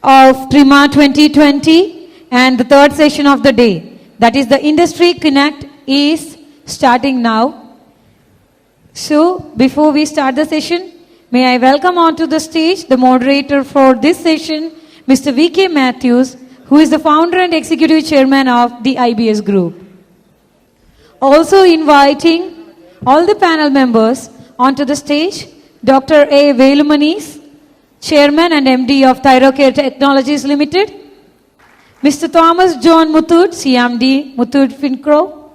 of TRIMA 2020 and the third session of the day, that is the Industry Connect, is starting now. So, before we start the session, may I welcome onto the stage the moderator for this session, Mr. V.K. Mathews, who is the founder and executive chairman of the IBS Group. Also inviting all the panel members onto the stage, Dr. A. Velumani, Chairman and MD of Thyrocare Technologies Limited, Mr. Thomas John Muthoot, C&MD, Muthoot Fincorp,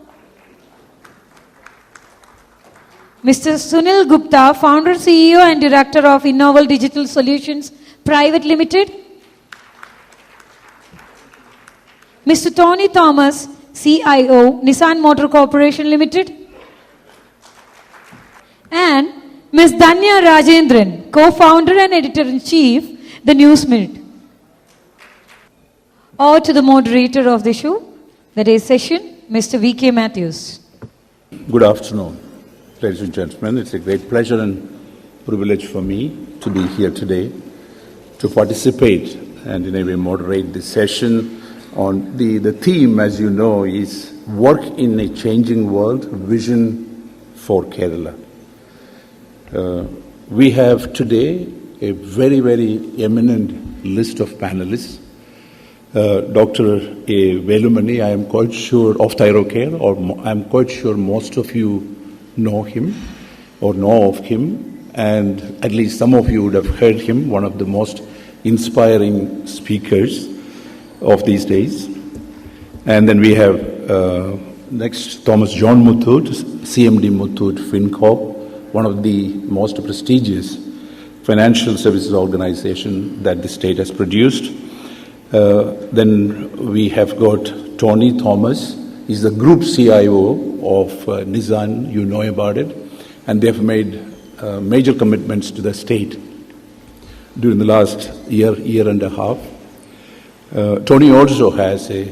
Mr. Sunil Gupta, Founder, CEO and Director of Innoval Digital Solutions Private Limited, Mr. Tony Thomas, CIO, Nissan Motor Corporation Limited, and Ms. Dhanya Rajendran, co-founder and editor-in-chief, The News Minute. Or to the moderator of the show, that is session, Mr. V.K. Mathews. Good afternoon, ladies and gentlemen. It's a great pleasure and privilege for me to be here today to participate and in a way moderate this session on the theme, as you know, is Work in a Changing World, Vision for Kerala. We have today a very, very eminent list of panelists. Dr. A. Velumani, I am quite sure, of Thyrocare, or I am quite sure most of you know him or know of him, and at least some of you would have heard him, one of the most inspiring speakers of these days. And then we have next Thomas John Muthoot, C&MD Muthoot Fincorp, one of the most prestigious financial services organization that the state has produced. Then we have got Tony Thomas. He's the group CIO of Nissan. You know about it. And they've made major commitments to the state during the last year and a half. Tony also has a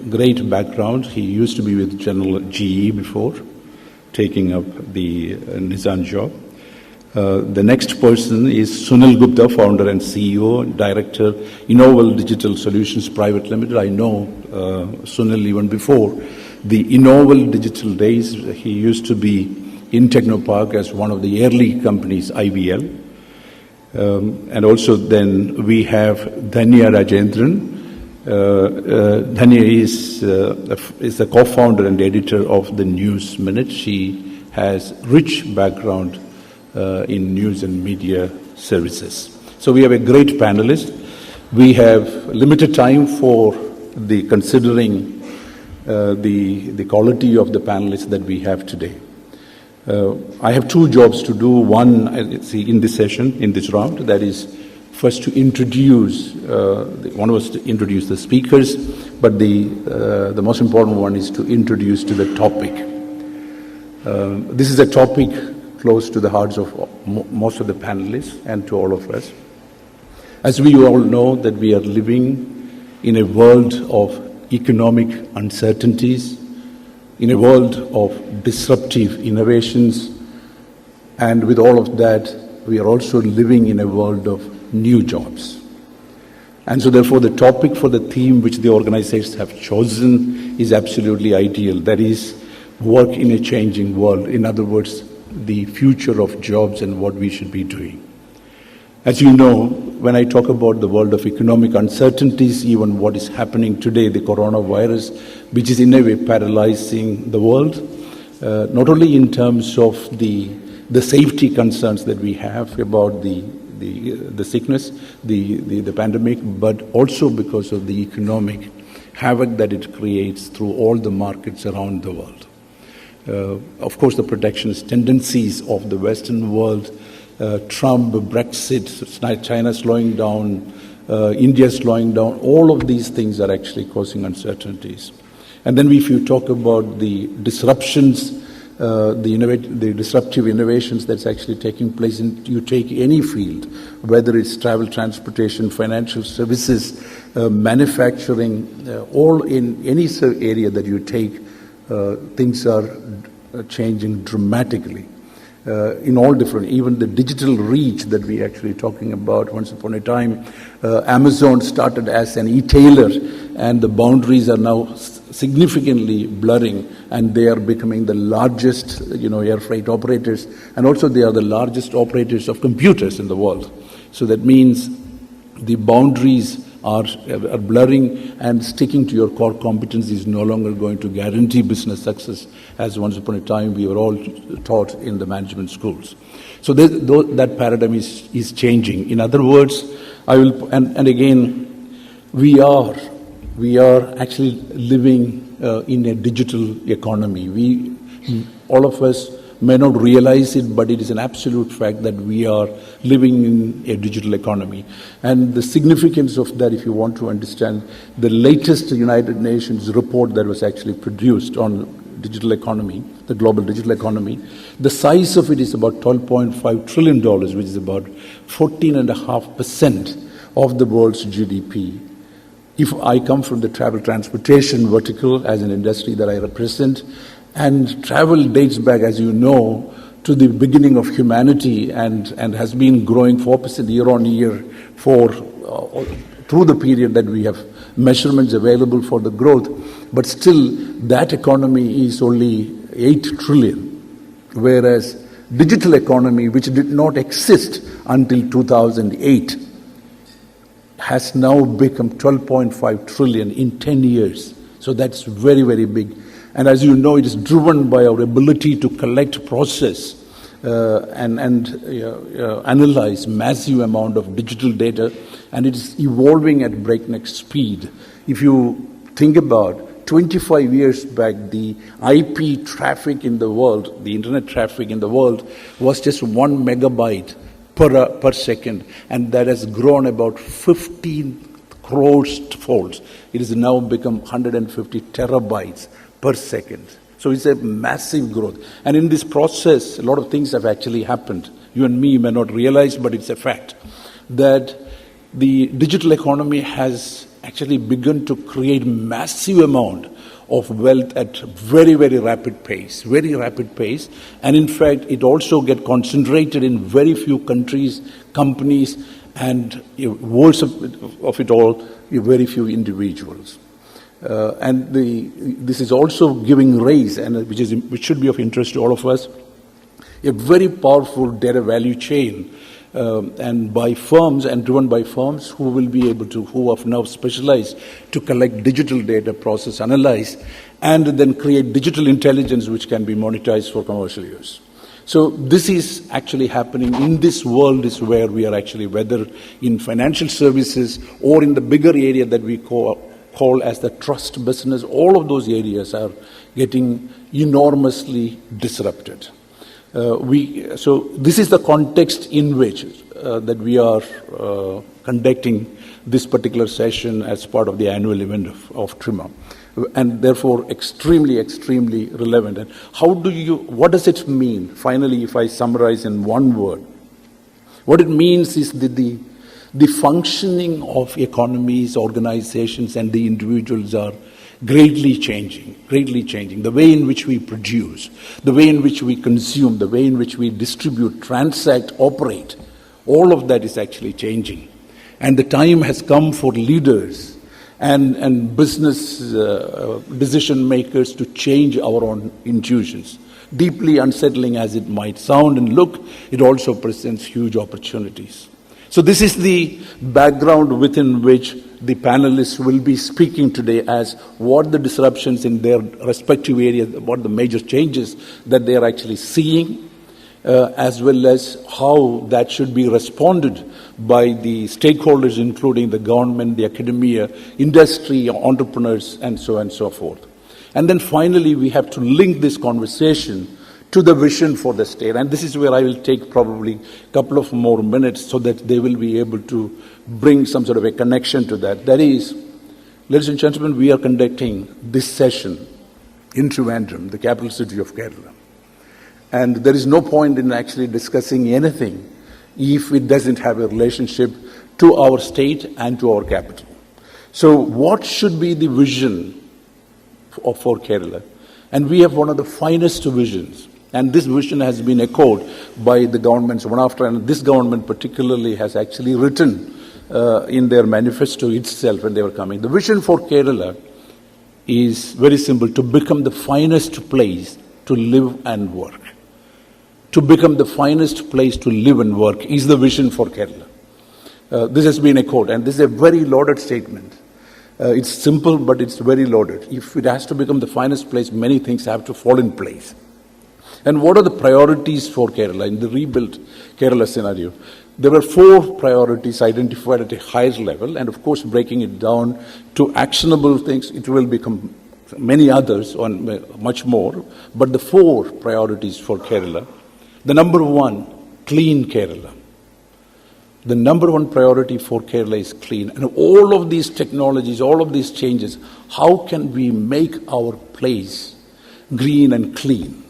great background. He used to be with General GE before taking up the Nissan job. The next person is Sunil Gupta, founder and CEO, director, Innoval Digital Solutions Private Limited. I know Sunil even before the Innoval Digital days. He used to be in Technopark as one of the early companies, IVL. And also then we have Dhanya Rajendran. Dhanya is the co-founder and editor of the News Minute. She has rich background in news and media services. So we have a great panelist. We have limited time for the considering the quality of the panelists that we have today. I have two jobs to do. One, in this session, in this round, that is first to introduce, one was to introduce the speakers, but the most important one is to introduce to the topic. This is a topic close to the hearts of most of the panelists and to all of us. As we all know that we are living in a world of economic uncertainties, in a world of disruptive innovations, and with all of that, we are also living in a world of new jobs. And so therefore the topic for the theme which the organizations have chosen is absolutely ideal. That is, work in a changing world. In other words, the future of jobs and what we should be doing. As you know, when I talk about the world of economic uncertainties, even what is happening today, the coronavirus, which is in a way paralyzing the world, not only in terms of the safety concerns that we have about the sickness, the pandemic, but also because of the economic havoc that it creates through all the markets around the world. Of course, the protectionist tendencies of the Western world, Trump, Brexit, China slowing down, India slowing down, all of these things are actually causing uncertainties. And then if you talk about the disruptions, the disruptive innovations that's actually taking place in, you take any field, whether it's travel, transportation, financial services, manufacturing, all in any area that you take, things are changing dramatically. in all different, even the digital reach that we actually talking about. Once upon a time, Amazon started as an e-tailer, and the boundaries are now significantly blurring, and they are becoming the largest, air freight operators, and also they are the largest operators of computers in the world. So that means the boundaries are blurring, and sticking to your core competence is no longer going to guarantee business success, as once upon a time we were all taught in the management schools. So that paradigm is changing. In other words, and again, we are actually living in a digital economy. All of us may not realize it, but it is an absolute fact that we are living in a digital economy. And the significance of that, if you want to understand, the latest United Nations report that was actually produced on digital economy, the global digital economy, the size of it is about $12.5 trillion, which is about 14.5% of the world's GDP. If I come from the travel transportation vertical as an industry that I represent, and travel dates back, as you know, to the beginning of humanity, and has been growing 4% year on year through the period that we have measurements available for the growth. But still, that economy is only 8 trillion, whereas digital economy, which did not exist until 2008, has now become 12.5 trillion in 10 years. So that's very, very big. And as you know, it is driven by our ability to collect, process, and analyze massive amount of digital data, and it is evolving at breakneck speed. If you think about 25 years back, the IP traffic in the world, the internet traffic in the world, was just 1 megabyte per second, and that has grown about 15 crores folds. It has now become 150 terabytes per second. So it's a massive growth. And in this process, a lot of things have actually happened. You and me may not realize, but it's a fact, that the digital economy has actually begun to create massive amount of wealth at very, very rapid pace. And in fact, it also get concentrated in very few countries, companies, and worst of it all, very few individuals. This is also giving rise, and which should be of interest to all of us, a very powerful data value chain, and by firms and driven by firms who have now specialized to collect digital data, process, analyze, and then create digital intelligence which can be monetized for commercial use. So this is actually happening in this world, is where we are actually, whether in financial services or in the bigger area that we call as the trust business, all of those areas are getting enormously disrupted. So this is the context in which that we are conducting this particular session as part of the annual event of TRIMA, and therefore extremely, extremely relevant. And what does it mean? Finally, if I summarize in one word, what it means is that the functioning of economies, organizations, and the individuals are greatly changing. The way in which we produce, the way in which we consume, the way in which we distribute, transact, operate, all of that is actually changing. And the time has come for leaders and business decision makers to change our own intuitions. Deeply unsettling as it might sound and look, it also presents huge opportunities. So this is the background within which the panelists will be speaking today, as what the disruptions in their respective areas, what the major changes that they are actually seeing, as well as how that should be responded by the stakeholders, including the government, the academia, industry, entrepreneurs, and so on and so forth. And then finally, we have to link this conversation to the vision for the state. And this is where I will take probably a couple of more minutes so that they will be able to bring some sort of a connection to that. That is, ladies and gentlemen, we are conducting this session in Trivandrum, the capital city of Kerala. And there is no point in actually discussing anything if it doesn't have a relationship to our state and to our capital. So what should be the vision for Kerala? And we have one of the finest visions. And this vision has been echoed by the governments one after another. This government particularly has actually written in their manifesto itself when they were coming. The vision for Kerala is very simple: to become the finest place to live and work. To become the finest place to live and work is the vision for Kerala. This has been echoed, and this is a very loaded statement. It's simple, but it's very loaded. If it has to become the finest place, many things have to fall in place. And what are the priorities for Kerala in the rebuilt Kerala scenario? There were 4 priorities identified at a higher level, and of course, breaking it down to actionable things, it will become many others, or much more. But the 4 priorities for Kerala: the number 1, clean Kerala. The number 1 priority for Kerala is clean. And all of these technologies, all of these changes, how can we make our place green and clean?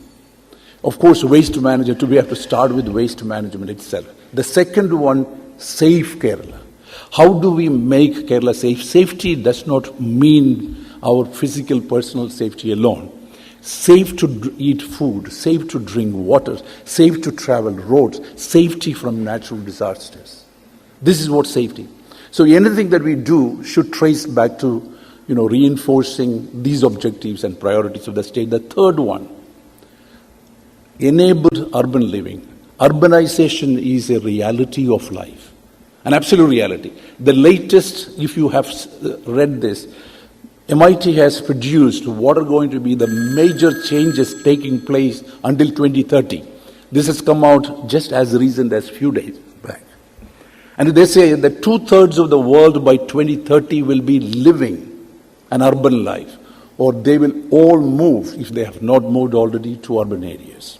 Of course, waste management, we have to start with waste management itself. The second one, safe Kerala. How do we make Kerala safe? Safety does not mean our physical personal safety alone. Safe to eat food, safe to drink water, safe to travel roads, safety from natural disasters. This is what safety. So anything that we do should trace back to, reinforcing these objectives and priorities of the state. The third one, enabled urban living. Urbanization is a reality of life, an absolute reality. The latest, if you have read this, MIT has produced what are going to be the major changes taking place until 2030. This has come out just as recent as few days back. And they say that 2/3 of the world by 2030 will be living an urban life, or they will all move, if they have not moved already, to urban areas.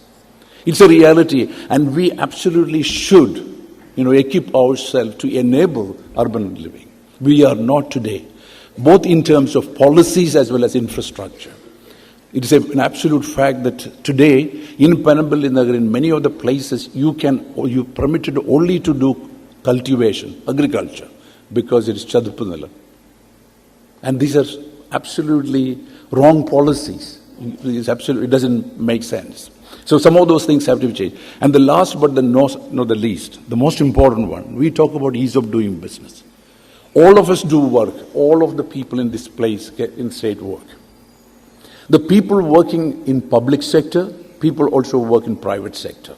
It's a reality, and we absolutely should, equip ourselves to enable urban living. We are not today, both in terms of policies as well as infrastructure. It is an absolute fact that today, in Panambali Nagar, in many of the places, you're permitted only to do cultivation, agriculture, because it is Chadupunala. And these are absolutely wrong policies. It doesn't make sense. So some of those things have to be changed. And the last but not the least, the most important one, we talk about ease of doing business. All of us do work. All of the people in this place get in state work. The people working in public sector, people also work in private sector.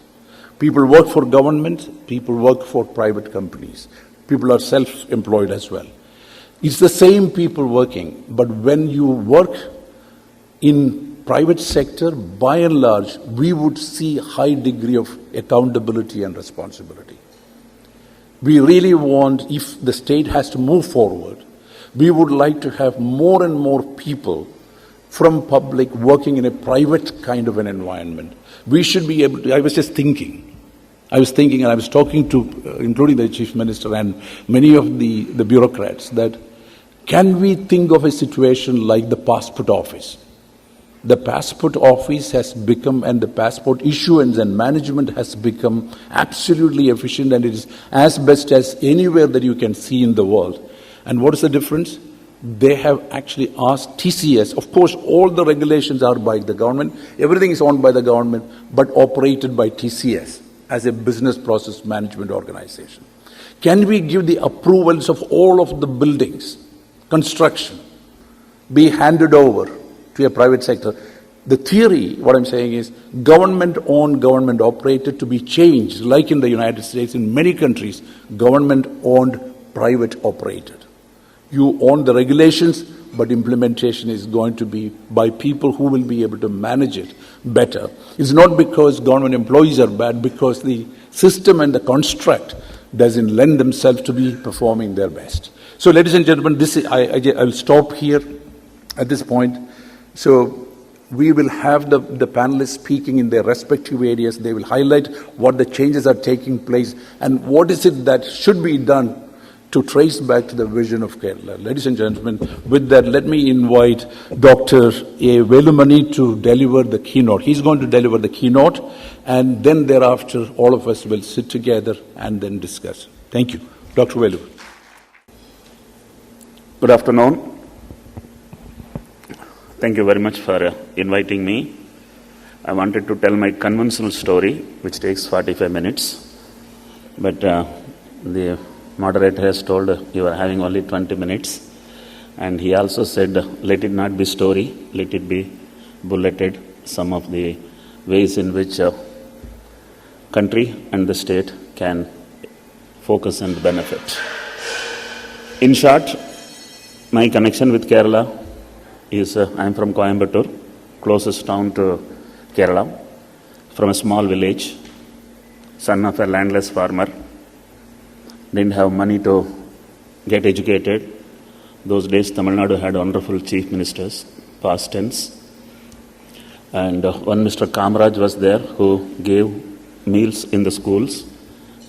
People work for government, people work for private companies. People are self-employed as well. It's the same people working, but when you work in private sector, by and large, we would see high degree of accountability and responsibility. We really want, if the state has to move forward, we would like to have more and more people from public working in a private kind of an environment. We should be able to, I was thinking and I was talking to, including the Chief Minister and many of the bureaucrats, that can we think of a situation like the passport office? The passport office has become, and the passport issuance and management has become absolutely efficient, and it is as best as anywhere that you can see in the world. And what is the difference? They have actually asked TCS. Of course, all the regulations are by the government. Everything is owned by the government, but operated by TCS as a business process management organization. Can we give the approvals of all of the buildings, construction, be handed over to a private sector? The theory, what I'm saying is, government-owned, government-operated to be changed, like in the United States, in many countries, government-owned, private-operated. You own the regulations, but implementation is going to be by people who will be able to manage it better. It's not because government employees are bad, because the system and the construct doesn't lend themselves to be performing their best. So, ladies and gentlemen, I'll stop here at this point. So, we will have the panelists speaking in their respective areas. They will highlight what the changes are taking place and what is it that should be done to trace back to the vision of Kerala. Ladies and gentlemen, with that, let me invite Dr. Velumani to deliver the keynote. He's going to deliver the keynote, and then thereafter, all of us will sit together and then discuss. Thank you. Dr. Velu. Good afternoon. Thank you very much for inviting me. I wanted to tell my conventional story, which takes 45 minutes. But the moderator has told you are having only 20 minutes. And he also said, let it not be story, let it be bulleted, some of the ways in which country and the state can focus and benefit. In short, my connection with Kerala is, I am from Coimbatore, closest town to Kerala, from a small village, son of a landless farmer, didn't have money to get educated. Those days Tamil Nadu had wonderful chief ministers, past tense. And one Mr. Kamraj was there who gave meals in the schools.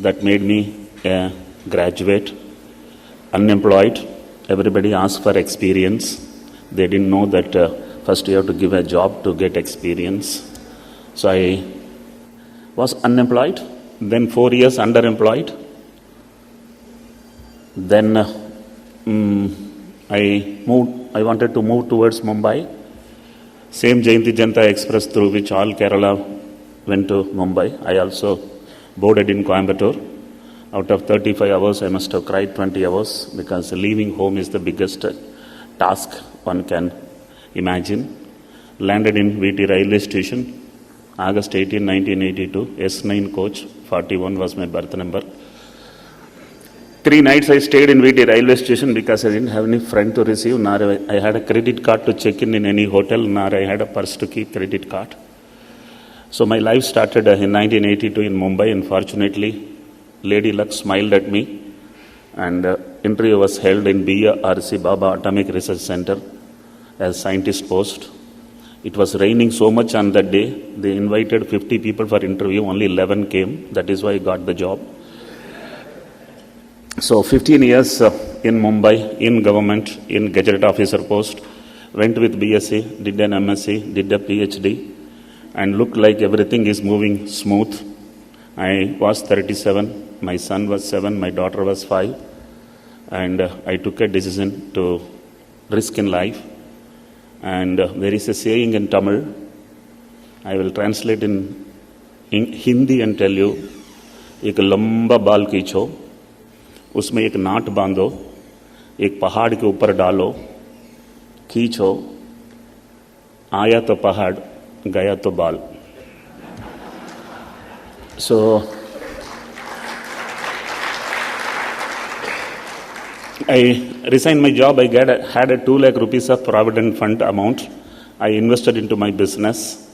That made me a graduate, unemployed. Everybody asked for experience. They didn't know that first you have to give a job to get experience. So I was unemployed, then 4 years underemployed. Then I wanted to move towards Mumbai. Same Jayanti Janata Express through which all Kerala went to Mumbai. I also boarded in Coimbatore. Out of 35 hours, I must have cried 20 hours because leaving home is the biggest task one can imagine. Landed in VT railway station, August 18, 1982, S9 coach, 41 was my berth number. 3 nights I stayed in VT railway station because I didn't have any friend to receive, nor I had a credit card to check in any hotel, nor I had a purse to keep credit card. So my life started in 1982 in Mumbai, and fortunately, Lady Luck smiled at me, and interview was held in BRC Baba Atomic Research Center as scientist post. It was raining so much on that day, they invited 50 people for interview, only 11 came. That is why I got the job. So 15 years in Mumbai, in government, in Gazette officer post, went with BSc, did an MSc, did a PhD, and looked like everything is moving smooth. I was 37, my son was 7, my daughter was 5, and I took a decision to risk in life. And there is a saying in Tamil, I will translate in Hindi and tell you, एक लंबा बाल खींचो, उसमें एक नाट बांधो, एक पहाड़ के ऊपर डालो, खींचो, आया तो पहाड़, गया तो बाल. So I resigned my job. I had a 2 lakh rupees of provident fund amount. I invested into my business,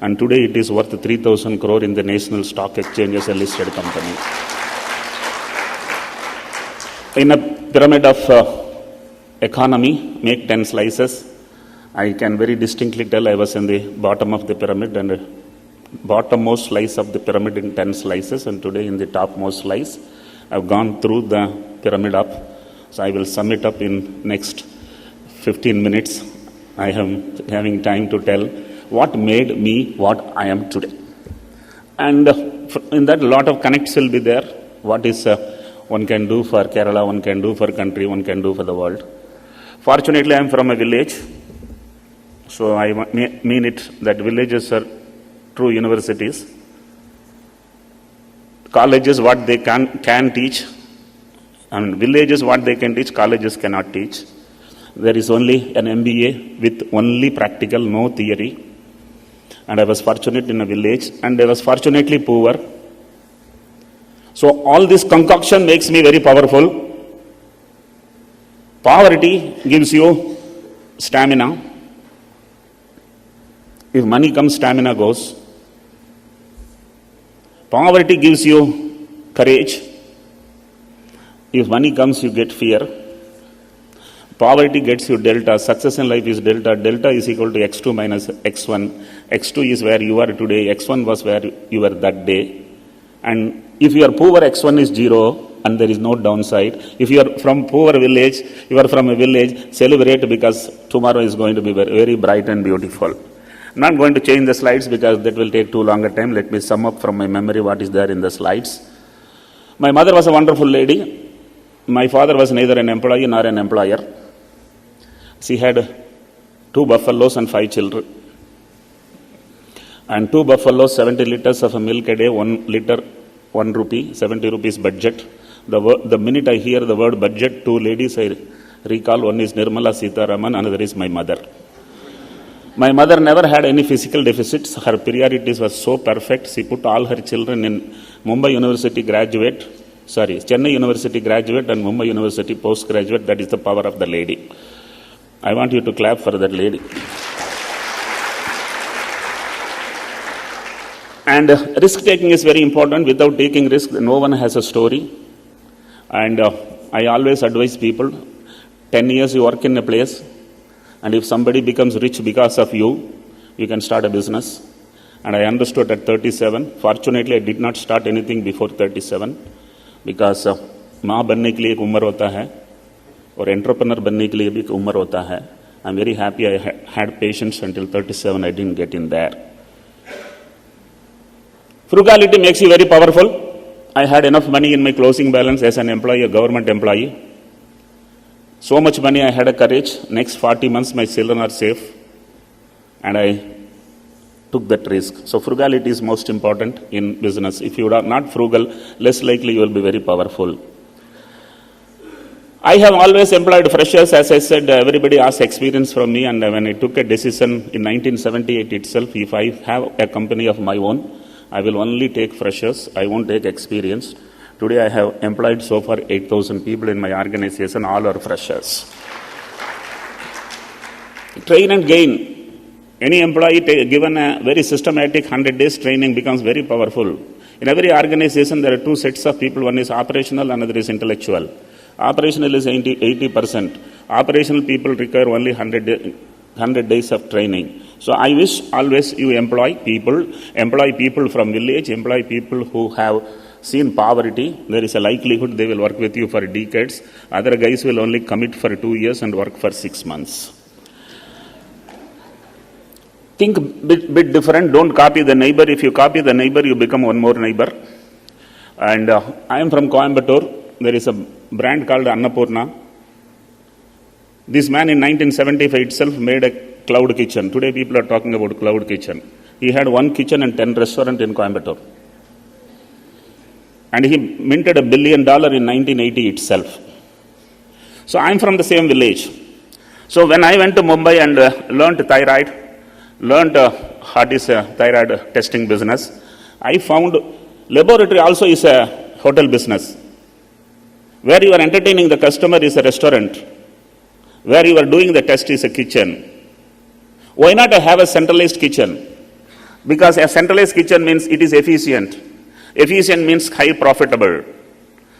and today it is worth 3,000 crore in the National Stock Exchange as a listed company. In a pyramid of economy, make 10 slices. I can very distinctly tell I was in the bottom of the pyramid, and bottommost slice of the pyramid in 10 slices, and today in the topmost slice. I've gone through the pyramid up. So I will sum it up in next 15 minutes. I am having time to tell what made me what I am today. And in that, a lot of connects will be there. What is one can do for Kerala, one can do for country, one can do for the world. Fortunately, I am from a village. So I mean it that villages are true universities. Colleges, what they can teach. And villages, what they can teach, colleges cannot teach. There is only an MBA with only practical, no theory. And I was fortunate in a village, and I was fortunately poor. So all this concoction makes me very powerful. Poverty gives you stamina. If money comes, stamina goes. Poverty gives you courage. If money comes, you get fear. Poverty gets you delta. Success in life is delta. Delta is equal to x2 minus x1. x2 is where you are today. x1 was where you were that day. And if you are poor, x1 is 0, and there is no downside. If you are from poor village, you are from a village, celebrate because tomorrow is going to be very, very bright and beautiful. I'm not going to change the slides because that will take too long a time. Let me sum up from my memory what is there in the slides. My mother was a wonderful lady. My father was neither an employee nor an employer. She had 2 buffaloes and 5 children. and 2 buffaloes, 70 liters of milk a day, 1 liter, 1 rupee, 70 rupees budget. The minute I hear the word budget, 2 ladies I recall, one is Nirmala Sitharaman, another is my mother. My mother never had any physical deficits. Her priorities were so perfect. She put all her children in Chennai University graduate and Mumbai University postgraduate. That is the power of the lady. I want you to clap for that lady. And risk taking is very important. Without taking risk, no one has a story. And I always advise people, 10 years you work in a place, and if somebody becomes rich because of you, you can start a business. And I understood at 37. Fortunately, I did not start anything before 37 because माँ बनने के लिए एक उम्र होता है और entrepreneur बनने के लिए भी एक उम्र होता है. I'm very happy I had patience until 37. I didn't get in there. Frugality makes you very powerful. I had enough money in my closing balance as an employee, a government employee. So much money, I had a courage. Next 40 months, my children are safe. And I took that risk. So frugality is most important in business. If you are not frugal, less likely you will be very powerful. I have always employed freshers. As I said, everybody asks experience from me. And when I took a decision in 1978 itself, if I have a company of my own, I will only take freshers. I won't take experience. Today I have employed so far 8,000 people in my organization, all are freshers. Train and gain. Any employee given a very systematic 100 days training becomes very powerful. In every organization there are two sets of people, one is operational, another is intellectual. Operational is 80%. Operational people require only 100 days of training. So I wish always you employ people from village, employ people who have seen poverty. There is a likelihood they will work with you for decades. Other guys will only commit for 2 years and work for 6 months. Think bit different. Don't copy the neighbor. If you copy the neighbor, you become one more neighbor. And I am from Coimbatore. There is a brand called Annapurna. This man in 1975 itself made a cloud kitchen. Today people are talking about cloud kitchen. He had 1 kitchen and 10 restaurants in Coimbatore. And he minted $1 billion in 1980 itself. So I'm from the same village. So when I went to Mumbai and learned what is a thyroid testing business, I found laboratory also is a hotel business. Where you are entertaining the customer is a restaurant. Where you are doing the test is a kitchen. Why not have a centralized kitchen? Because a centralized kitchen means it is efficient. Efficient means high profitable.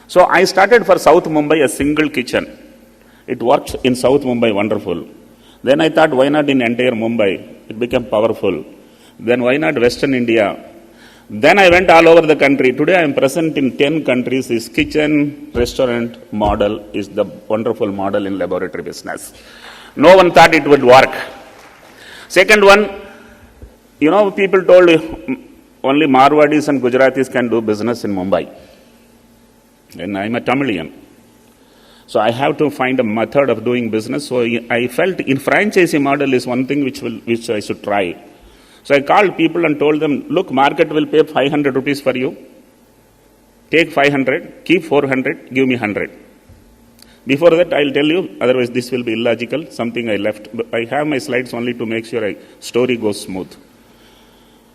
So I started for South Mumbai a single kitchen. It works in South Mumbai wonderful. Then I thought, why not in entire Mumbai? It became powerful. Then why not Western India? Then I went all over the country. Today I am present in 10 countries. This kitchen restaurant model is the wonderful model in laboratory business. No one thought it would work. Second one, people told only Marwadis and Gujaratis can do business in Mumbai. And I am a Tamilian. So I have to find a method of doing business. So I felt in franchisee model is one thing which I should try. So I called people and told them, look, market will pay 500 rupees for you. Take 500, keep 400, give me 100. Before that, I'll tell you, otherwise this will be illogical, something I left. But I have my slides only to make sure story goes smooth.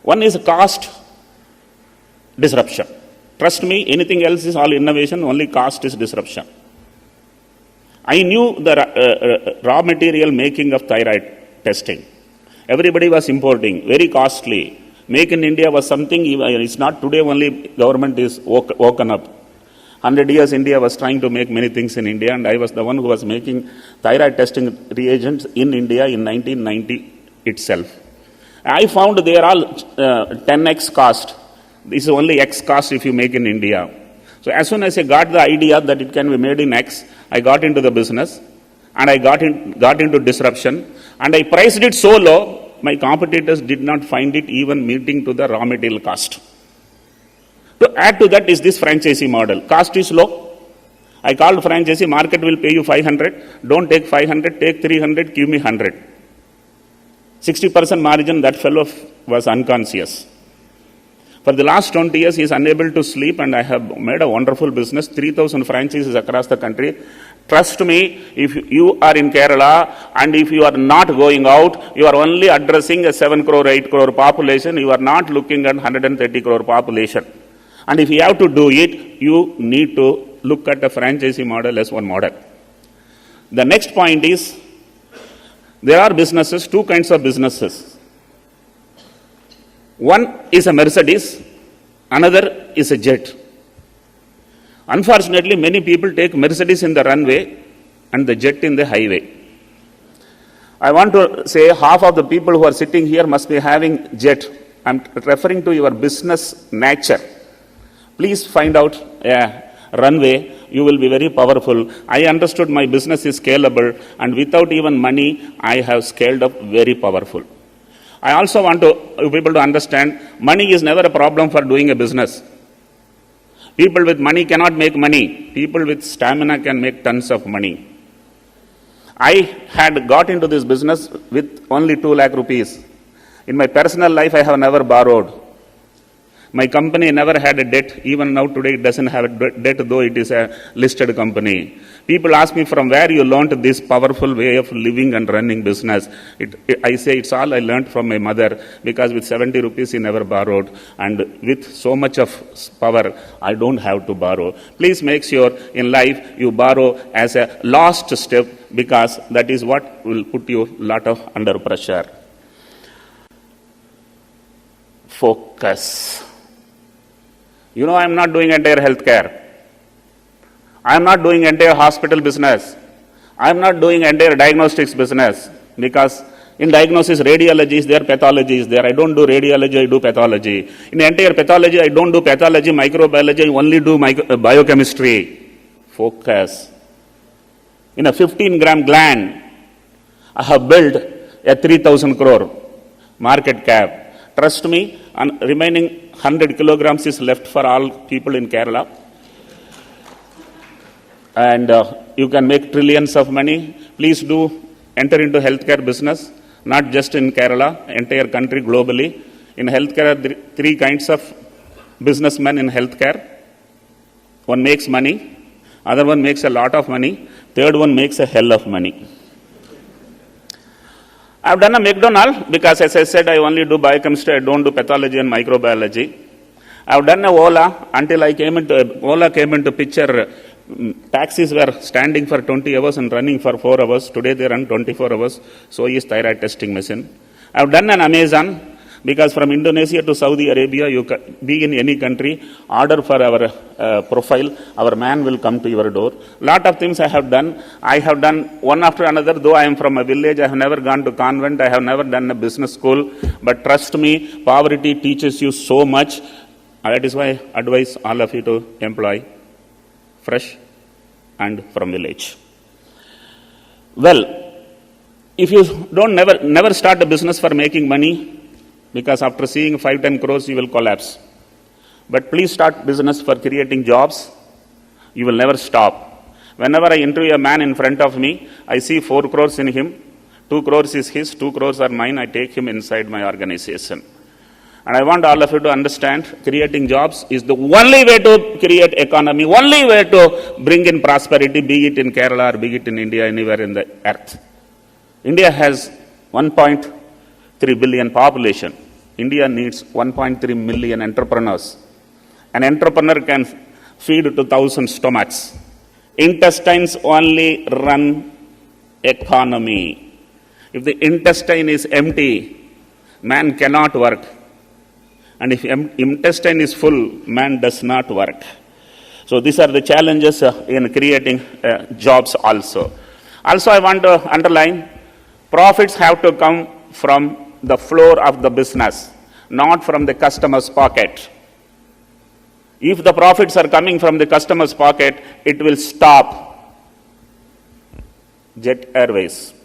One is cost disruption. Trust me, anything else is all innovation, only cost is disruption. I knew the raw material making of thyroid testing. Everybody was importing, very costly. Make in India was something, it's not today only government is woken up. 100 years India was trying to make many things in India, and I was the one who was making thyroid testing reagents in India in 1990 itself. I found they are all 10x cost. This is only X cost if you make in India. So as soon as I got the idea that it can be made in X, I got into the business and I got into disruption, and I priced it so low, my competitors did not find it even meeting to the raw material cost. To add to that is this franchisee model. Cost is low. I called franchisee, market will pay you 500. Don't take 500, take 300, give me 100. 60% margin, that fellow was unconscious. For the last 20 years, he is unable to sleep, and I have made a wonderful business, 3,000 franchises across the country. Trust me, if you are in Kerala and if you are not going out, you are only addressing a 7 crore, 8 crore population, you are not looking at 130 crore population. And if you have to do it, you need to look at the franchisee model as one model. The next point is, there are businesses, two kinds of businesses. One is a Mercedes, another is a jet. Unfortunately, many people take Mercedes in the runway and the jet in the highway. I want to say half of the people who are sitting here must be having jet. I'm referring to your business nature. Please find out a runway, you will be very powerful. I understood my business is scalable, and without even money, I have scaled up very powerful. I also want people to understand, money is never a problem for doing a business. People with money cannot make money. People with stamina can make tons of money. I had got into this business with only 2 lakh rupees. In my personal life, I have never borrowed. My company never had a debt. Even now today it doesn't have a debt, though it is a listed company. People ask me from where you learned this powerful way of living and running business. I say it's all I learned from my mother, because with 70 rupees he never borrowed, and with so much of power I don't have to borrow. Please make sure in life you borrow as a last step, because that is what will put you a lot of under pressure. Focus. You know, I am not doing entire healthcare. I am not doing entire hospital business. I am not doing entire diagnostics business, because in diagnosis, radiology is there, pathology is there. I don't do radiology, I do pathology. In entire pathology, I don't do pathology, microbiology, I only do biochemistry. Focus. In a 15-gram gland, I have built a 3,000 crore market cap. Trust me, and remaining 100 kilograms is left for all people in Kerala. And you can make trillions of money. Please do enter into healthcare business, not just in Kerala, entire country globally. In healthcare, there are 3 kinds of businessmen in healthcare. One makes money, other one makes a lot of money, third one makes a hell of money. I've done a McDonald's, because as I said, I only do biochemistry, I don't do pathology and microbiology. I've done a Ola until Ola came into picture. Taxis were standing for 20 hours and running for 4 hours. Today they run 24 hours. So is thyroid testing machine. I've done an Amazon, because from Indonesia to Saudi Arabia, you can be in any country, order for our profile, our man will come to your door. Lot of things I have done. I have done one after another, though I am from a village, I have never gone to convent, I have never done a business school. But trust me, poverty teaches you so much. That is why I advise all of you to employ fresh and from village. Well, if you don't never start a business for making money, because after seeing 5-10 crores you will collapse. But please start business for creating jobs. You will never stop. Whenever I interview a man in front of me, I see 4 crores in him. 2 crores is his, 2 crores are mine. I take him inside my organization. And I want all of you to understand, creating jobs is the only way to create economy, only way to bring in prosperity, be it in Kerala or be it in India, anywhere in the earth. India has 1.3 billion population. India needs 1.3 million entrepreneurs. An entrepreneur can feed to 1,000 stomachs. Intestines only run economy. If the intestine is empty, man cannot work. And if intestine is full, man does not work. So these are the challenges in creating jobs also. Also, I want to underline, profits have to come from the floor of the business, not from the customer's pocket. If the profits are coming from the customer's pocket, it will stop Jet Airways.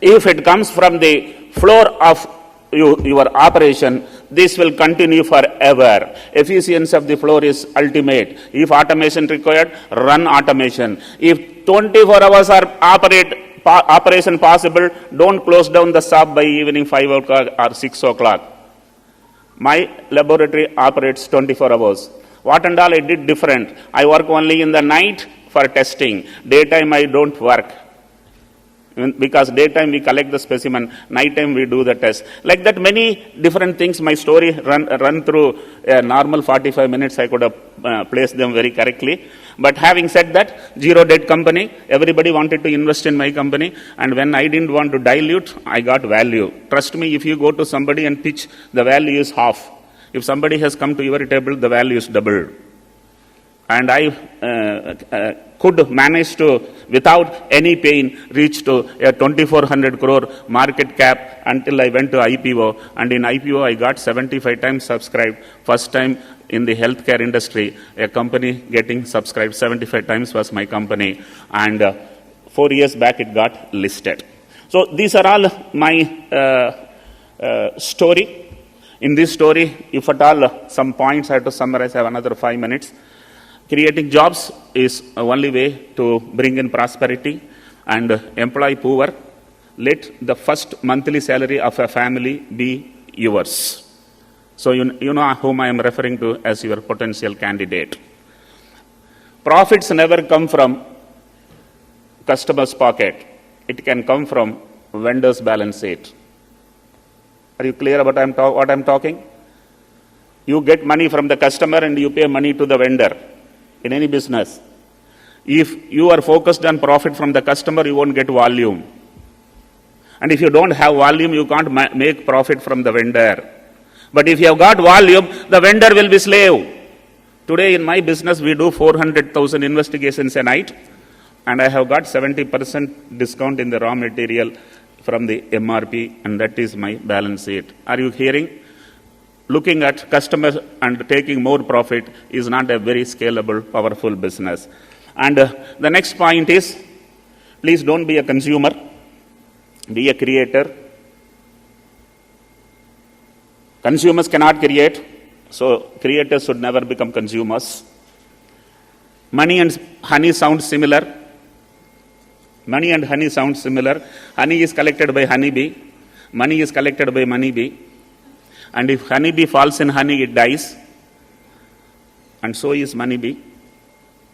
If it comes from the floor of your operation, this will continue forever. Efficiency of the floor is ultimate. If automation required, run automation. If 24 hours are operate operation possible, don't close down the shop by evening 5 o'clock or 6 o'clock. My laboratory operates 24 hours. What and all I did different? I work only in the night for testing. Daytime I don't work. Because daytime we collect the specimen, nighttime we do the test. Like that, many different things. My story run through a normal 45 minutes. I could have placed them very correctly. But having said that, zero debt company, everybody wanted to invest in my company. And when I didn't want to dilute, I got value. Trust me, if you go to somebody and pitch, the value is half. If somebody has come to your table, the value is doubled. And I could manage to, without any pain, reach to a 2,400 crore market cap until I went to IPO. And in IPO, I got 75 times subscribed. First time in the healthcare industry, a company getting subscribed 75 times was my company. And 4 years back, it got listed. So these are all my story. In this story, if at all some points I have to summarize, I have another 5 minutes. Creating jobs is the only way to bring in prosperity and employ poor. Let the first monthly salary of a family be yours. So you know whom I am referring to as your potential candidate. Profits never come from customer's pocket. It can come from vendor's balance sheet. Are you clear about what I'm talking? You get money from the customer and you pay money to the vendor. In any business, if you are focused on profit from the customer, you won't get volume. And if you don't have volume, you can't make profit from the vendor. But if you have got volume, the vendor will be slave. Today in my business, we do 400,000 investigations a night, and I have got 70% discount in the raw material from the MRP, and that is my balance sheet. Are you hearing? Looking at customers and taking more profit is not a very scalable, powerful business. And the next point is, please don't be a consumer, be a creator. Consumers cannot create, so creators should never become consumers. Money and honey sound similar. Money and honey sound similar. Honey is collected by honeybee. Money is collected by moneybee. And if honeybee falls in honey, it dies. And so is moneybee.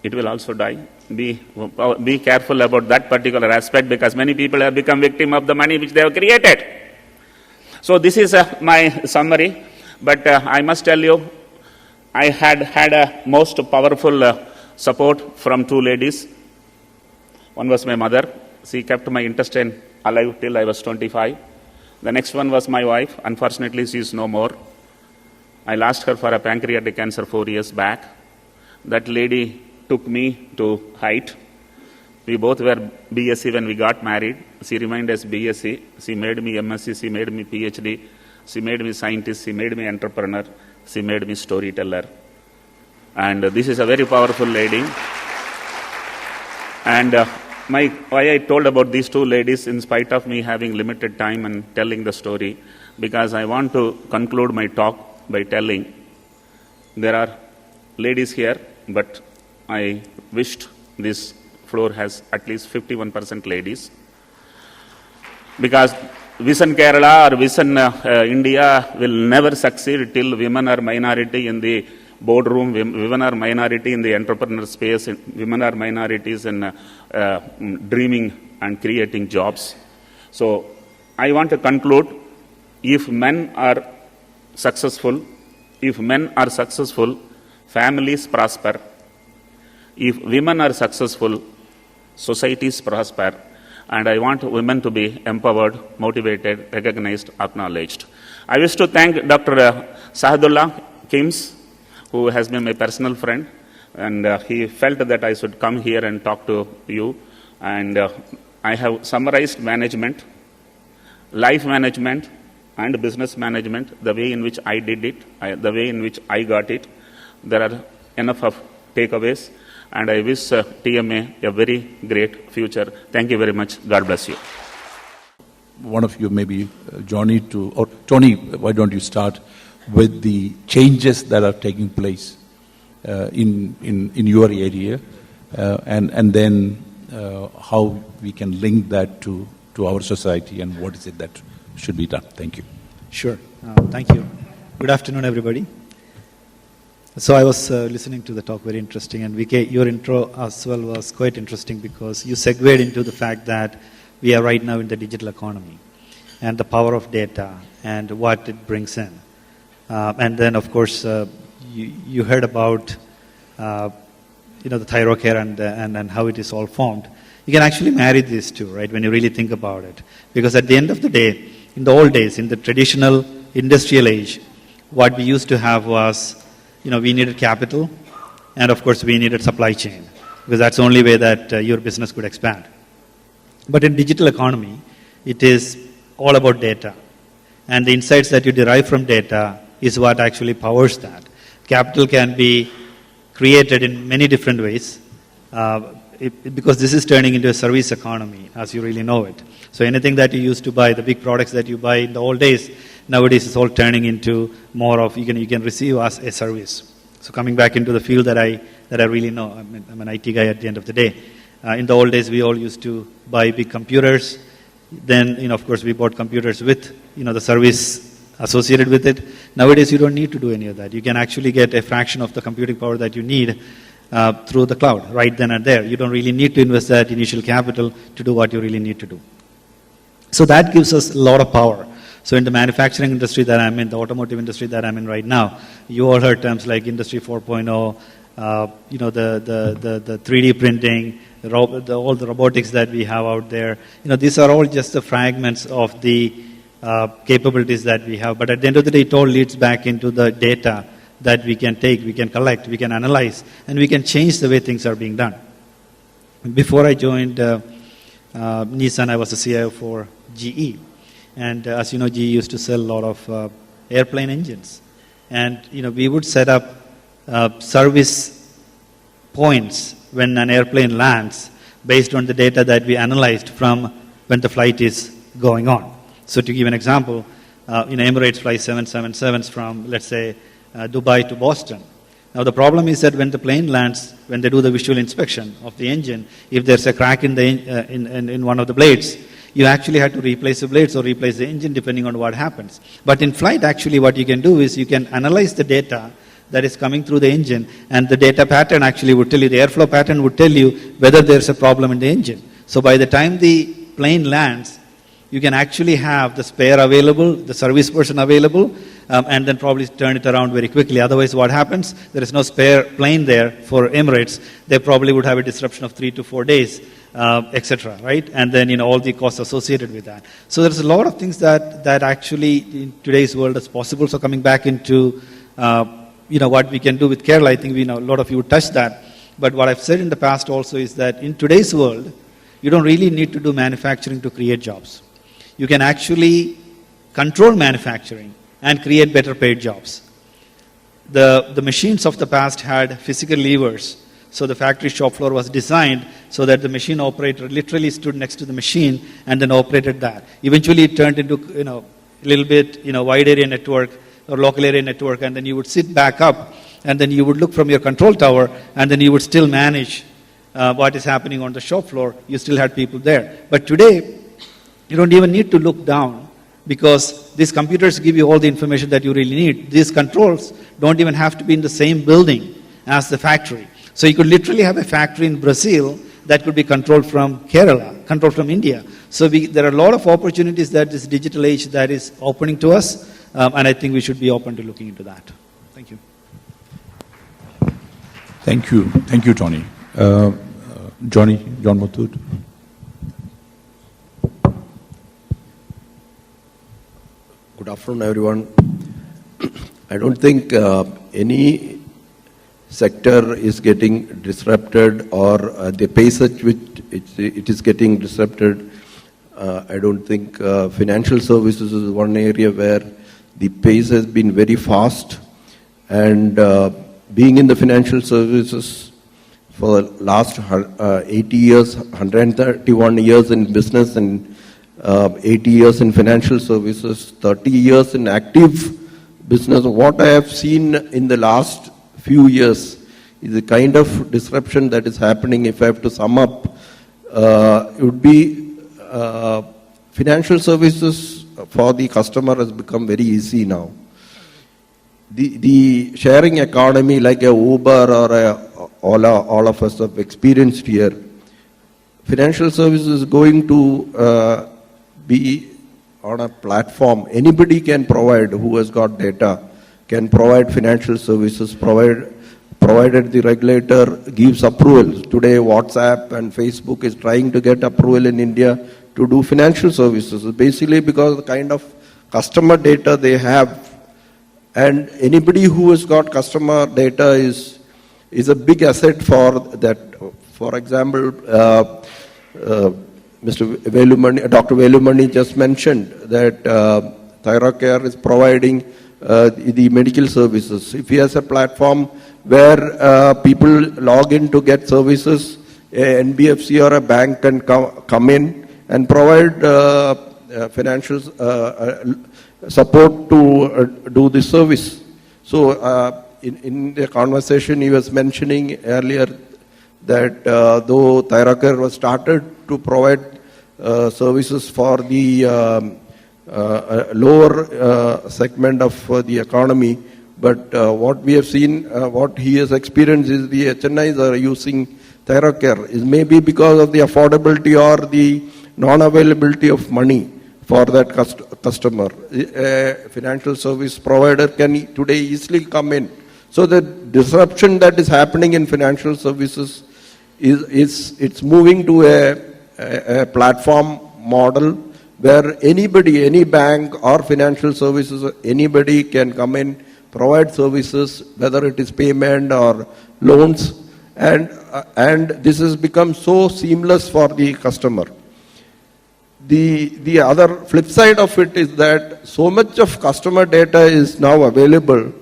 It will also die. Be careful about that particular aspect, because many people have become victim of the money which they have created. So this is my summary. But I must tell you, I had a most powerful support from two ladies. One was my mother. She kept my intestine alive till I was 25. The next one was my wife. Unfortunately, she is no more. I lost her for a pancreatic cancer 4 years back. That lady took me to height. We both were BSc when we got married. She remained as BSc. She made me MSc. She made me PhD. She made me scientist. She made me entrepreneur. She made me storyteller. And this is a very powerful lady. And why I told about these two ladies, in spite of me having limited time and telling the story, because I want to conclude my talk by telling there are ladies here, but I wished this floor has at least 51% ladies. Because Vision Kerala or Vision India will never succeed till women are minority in the boardroom, women are minority in the entrepreneur space, women are minorities in dreaming and creating jobs. So I want to conclude, if men are successful, families prosper. If women are successful, societies prosper. And I want women to be empowered, motivated, recognized, acknowledged. I wish to thank Dr. Sahadullah Kims, who has been my personal friend, and he felt that I should come here and talk to you. And I have summarized management, life management, and business management, the way in which I did it, the way in which I got it. There are enough of takeaways, and I wish TMA a very great future. Thank you very much. God bless you. One of you, maybe Johnny or Tony, why don't you start with the changes that are taking place in your area, and then how we can link that to our society and what is it that should be done. Thank you. Sure. Thank you. Good afternoon, everybody. So I was listening to the talk, very interesting, and VK, your intro as well was quite interesting because you segued into the fact that we are right now in the digital economy and the power of data and what it brings in. And then, of course, you heard about the Thyrocare and how it is all formed. You can actually marry these two, right, when you really think about it. Because at the end of the day, in the old days, in the traditional industrial age, what we used to have was, we needed capital, and of course we needed supply chain, because that's the only way that your business could expand. But in digital economy, it is all about data. And the insights that you derive from data is what actually powers that. Capital can be created in many different ways, because this is turning into a service economy, as you really know it. So anything that you used to buy, the big products that you buy in the old days, nowadays it's all turning into more of, you can receive as a service. So coming back into the field that I really know, I'm an IT guy at the end of the day. In the old days, we all used to buy big computers. Then, of course, we bought computers with, the service associated with it. Nowadays, you don't need to do any of that. You can actually get a fraction of the computing power that you need through the cloud, right then and there. You don't really need to invest that initial capital to do what you really need to do. So that gives us a lot of power. So in the manufacturing industry that I'm in, the automotive industry that I'm in right now, you all heard terms like Industry 4.0, the 3D printing, all the robotics that we have out there. These are all just the fragments of the capabilities that we have. But at the end of the day, it all leads back into the data that we can take, we can collect, we can analyze, and we can change the way things are being done. Before I joined Nissan, I was the CIO for GE. And as you know, GE used to sell a lot of airplane engines. And, we would set up service points when an airplane lands based on the data that we analyzed from when the flight is going on. So to give an example, Emirates fly 777s from, let's say, Dubai to Boston. Now the problem is that when the plane lands, when they do the visual inspection of the engine, if there's a crack in the in one of the blades, you actually have to replace the blades or replace the engine depending on what happens. But in flight, actually, what you can do is you can analyze the data that is coming through the engine, and the data pattern actually would tell you, the airflow pattern would tell you whether there's a problem in the engine. So by the time the plane lands, you can actually have the spare available, the service person available, and then probably turn it around very quickly. Otherwise, what happens? There is no spare plane there for Emirates. They probably would have a disruption of 3 to 4 days, etc. Right? And then all the costs associated with that. So there's a lot of things that actually in today's world is possible. So coming back into what we can do with Kerala, I think a lot of you touched that. But what I've said in the past also is that in today's world, you don't really need to do manufacturing to create jobs. You can actually control manufacturing and create better paid jobs. The machines of the past had physical levers. So the factory shop floor was designed so that the machine operator literally stood next to the machine and then operated that. Eventually it turned into a little bit wide area network or local area network, and then you would sit back up and then you would look from your control tower and then you would still manage what is happening on the shop floor. You still had people there. But today, you don't even need to look down because these computers give you all the information that you really need. These controls don't even have to be in the same building as the factory. So you could literally have a factory in Brazil that could be controlled from Kerala, controlled from India. So there are a lot of opportunities that this digital age that is opening to us, and I think we should be open to looking into that. Thank you. Thank you. Thank you, Tony. John Muthoot. Good afternoon, everyone. I don't think any sector is getting disrupted or the pace at which it is getting disrupted. I don't think financial services is one area where the pace has been very fast, and being in the financial services for the last 80 years, 131 years in business and 80 years in financial services, 30 years in active business. What I have seen in the last few years is the kind of disruption that is happening. If I have to sum up would be financial services for the customer has become very easy now. The sharing economy like a Uber or a Ola, all of us have experienced here. Financial services is going to be on a platform. Anybody can provide, who has got data, can provide financial services, provided the regulator gives approvals. Today, WhatsApp and Facebook is trying to get approval in India to do financial services, basically because the kind of customer data they have. And anybody who has got customer data is a big asset for that. For example, Mr. Velumani, Dr. Velumani just mentioned that Thyrocare is providing the medical services. If he has a platform where people log in to get services, a NBFC or a bank can come in and provide financial support to do the service. So in the conversation he was mentioning earlier that though Thyrocare was started to provide services for the lower segment of the economy, but what we have seen, what he has experienced is the HNIs are using Thyrocare. Is maybe because of the affordability or the non-availability of money for that customer. A financial service provider can today easily come in. So the disruption that is happening in financial services it's moving to a platform model where anybody, any bank or financial services, anybody can come in, provide services, whether it is payment or loans, and this has become so seamless for the customer. The other flip side of it is that so much of customer data is now available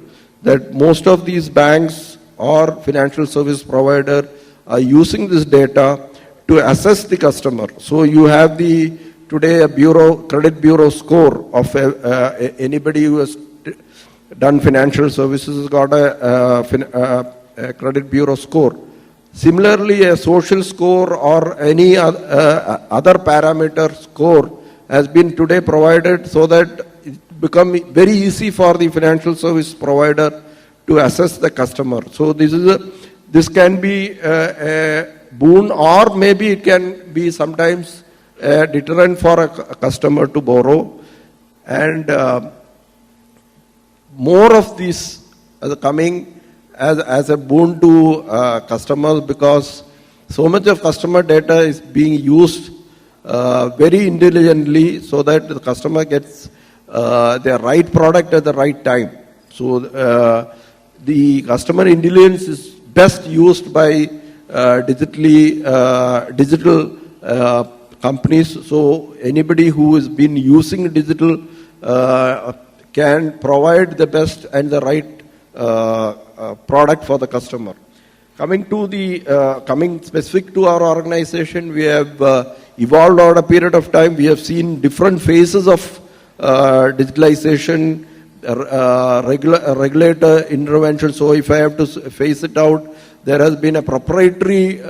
that most of these banks or financial service provider are using this data to assess the customer. So you have today a credit bureau score of anybody who has done financial services has got a credit bureau score. Similarly, a social score or any other parameter score has been today provided so that it becomes very easy for the financial service provider to assess the customer. So this can be a boon, or maybe it can be sometimes a deterrent for a customer to borrow. And more of these are coming as a boon to customers, because so much of customer data is being used very intelligently so that the customer gets the right product at the right time. So the customer intelligence is best used by digital companies. So anybody who has been using digital can provide the best and the right product for the customer. Coming specific to our organization, we have evolved over a period of time. We have seen different phases of digitalization, regulator intervention. So if I have to phase it out, there has been a proprietary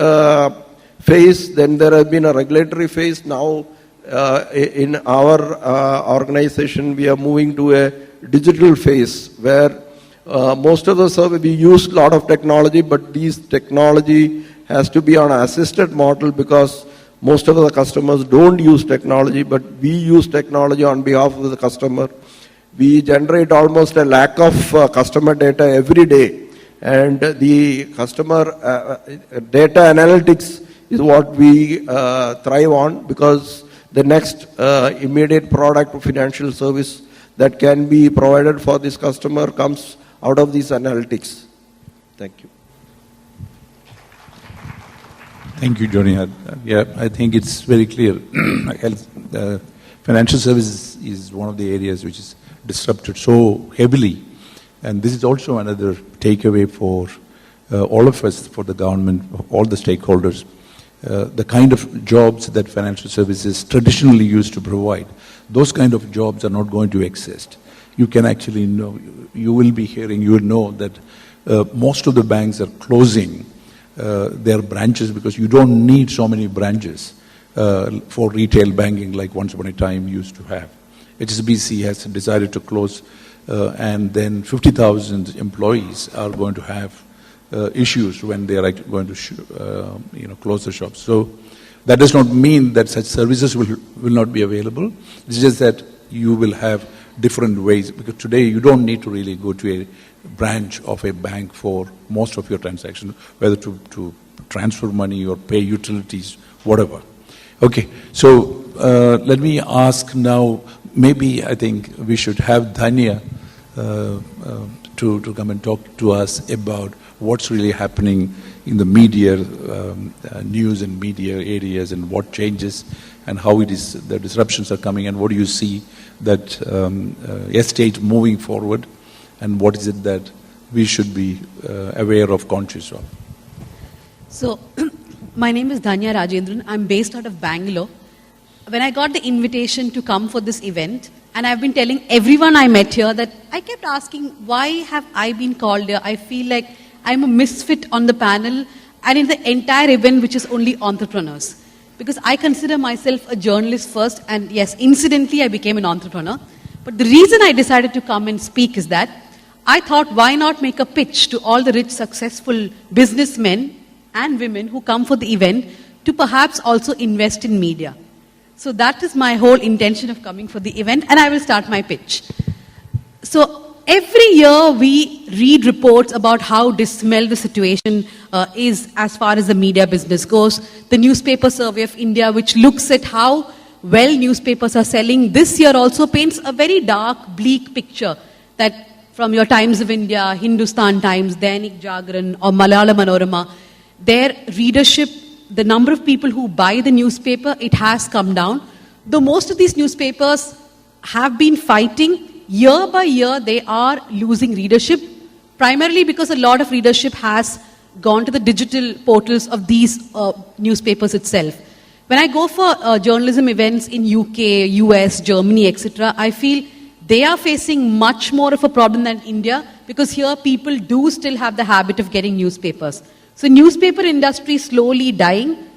phase, then there has been a regulatory phase. Now in our organization, we are moving to a digital phase where most of the service, we use a lot of technology, but this technology has to be on an assisted model because most of the customers don't use technology, but we use technology on behalf of the customer. We generate almost 1 lakh of customer data every day, and the customer data analytics is what we thrive on, because the next immediate product of financial service that can be provided for this customer comes out of these analytics. Thank you. Thank you, Johnny. Yeah, I think it's very clear. Financial services is one of the areas which is disrupted so heavily. And this is also another takeaway for all of us, for the government, all the stakeholders. The kind of jobs that financial services traditionally used to provide, those kind of jobs are not going to exist. You can actually know, you will be hearing, you will know that most of the banks are closing their branches, because you don't need so many branches for retail banking like once upon a time used to have. HSBC has decided to close, and then 50,000 employees are going to have issues when they are going to close the shops. So that does not mean that such services will not be available. It's just that you will have different ways, because today you don't need to really go to a branch of a bank for most of your transactions, whether to transfer money or pay utilities, whatever. Okay, so let me ask now, maybe I think we should have Dhanya to come and talk to us about what's really happening in the media, news and media areas, and what changes and how it is the disruptions are coming, and what do you see that estate moving forward, and what is it that we should be aware of, conscious of? So, my name is Dhanya Rajendran. I'm based out of Bangalore. When I got the invitation to come for this event, and I've been telling everyone I met here that I kept asking, why have I been called here? I feel like I'm a misfit on the panel and in the entire event, which is only entrepreneurs. Because I consider myself a journalist first, and yes, incidentally, I became an entrepreneur. But the reason I decided to come and speak is that I thought, why not make a pitch to all the rich, successful businessmen and women who come for the event to perhaps also invest in media. So that is my whole intention of coming for the event, and I will start my pitch. So every year we read reports about how dismal the situation is as far as the media business goes. The newspaper survey of India, which looks at how well newspapers are selling, this year also paints a very dark, bleak picture that from your Times of India, Hindustan Times, Dainik Jagran or Malayalam Manorama, their readership, the number of people who buy the newspaper, it has come down. Though most of these newspapers have been fighting, year by year they are losing readership, primarily because a lot of readership has gone to the digital portals of these newspapers itself. When I go for journalism events in UK, US, Germany, etc., I feel they are facing much more of a problem than India, because here people do still have the habit of getting newspapers. So newspaper industry is slowly dying.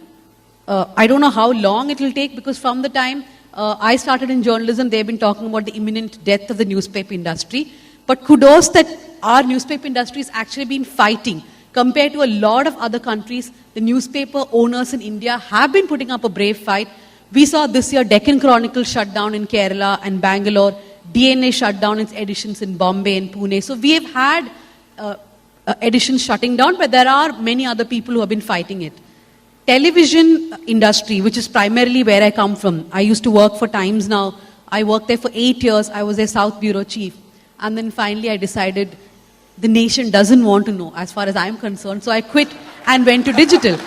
I don't know how long it will take, because from the time I started in journalism, they've been talking about the imminent death of the newspaper industry. But kudos that our newspaper industry has actually been fighting. Compared to a lot of other countries, the newspaper owners in India have been putting up a brave fight. We saw this year Deccan Chronicle shut down in Kerala and Bangalore. DNA shut down its editions in Bombay and Pune. So we have had editions shutting down, but there are many other people who have been fighting it. Television industry, which is primarily where I come from. I used to work for Times Now. I worked there for 8 years. I was their South Bureau chief. And then finally I decided the nation doesn't want to know as far as I'm concerned. So I quit and went to digital.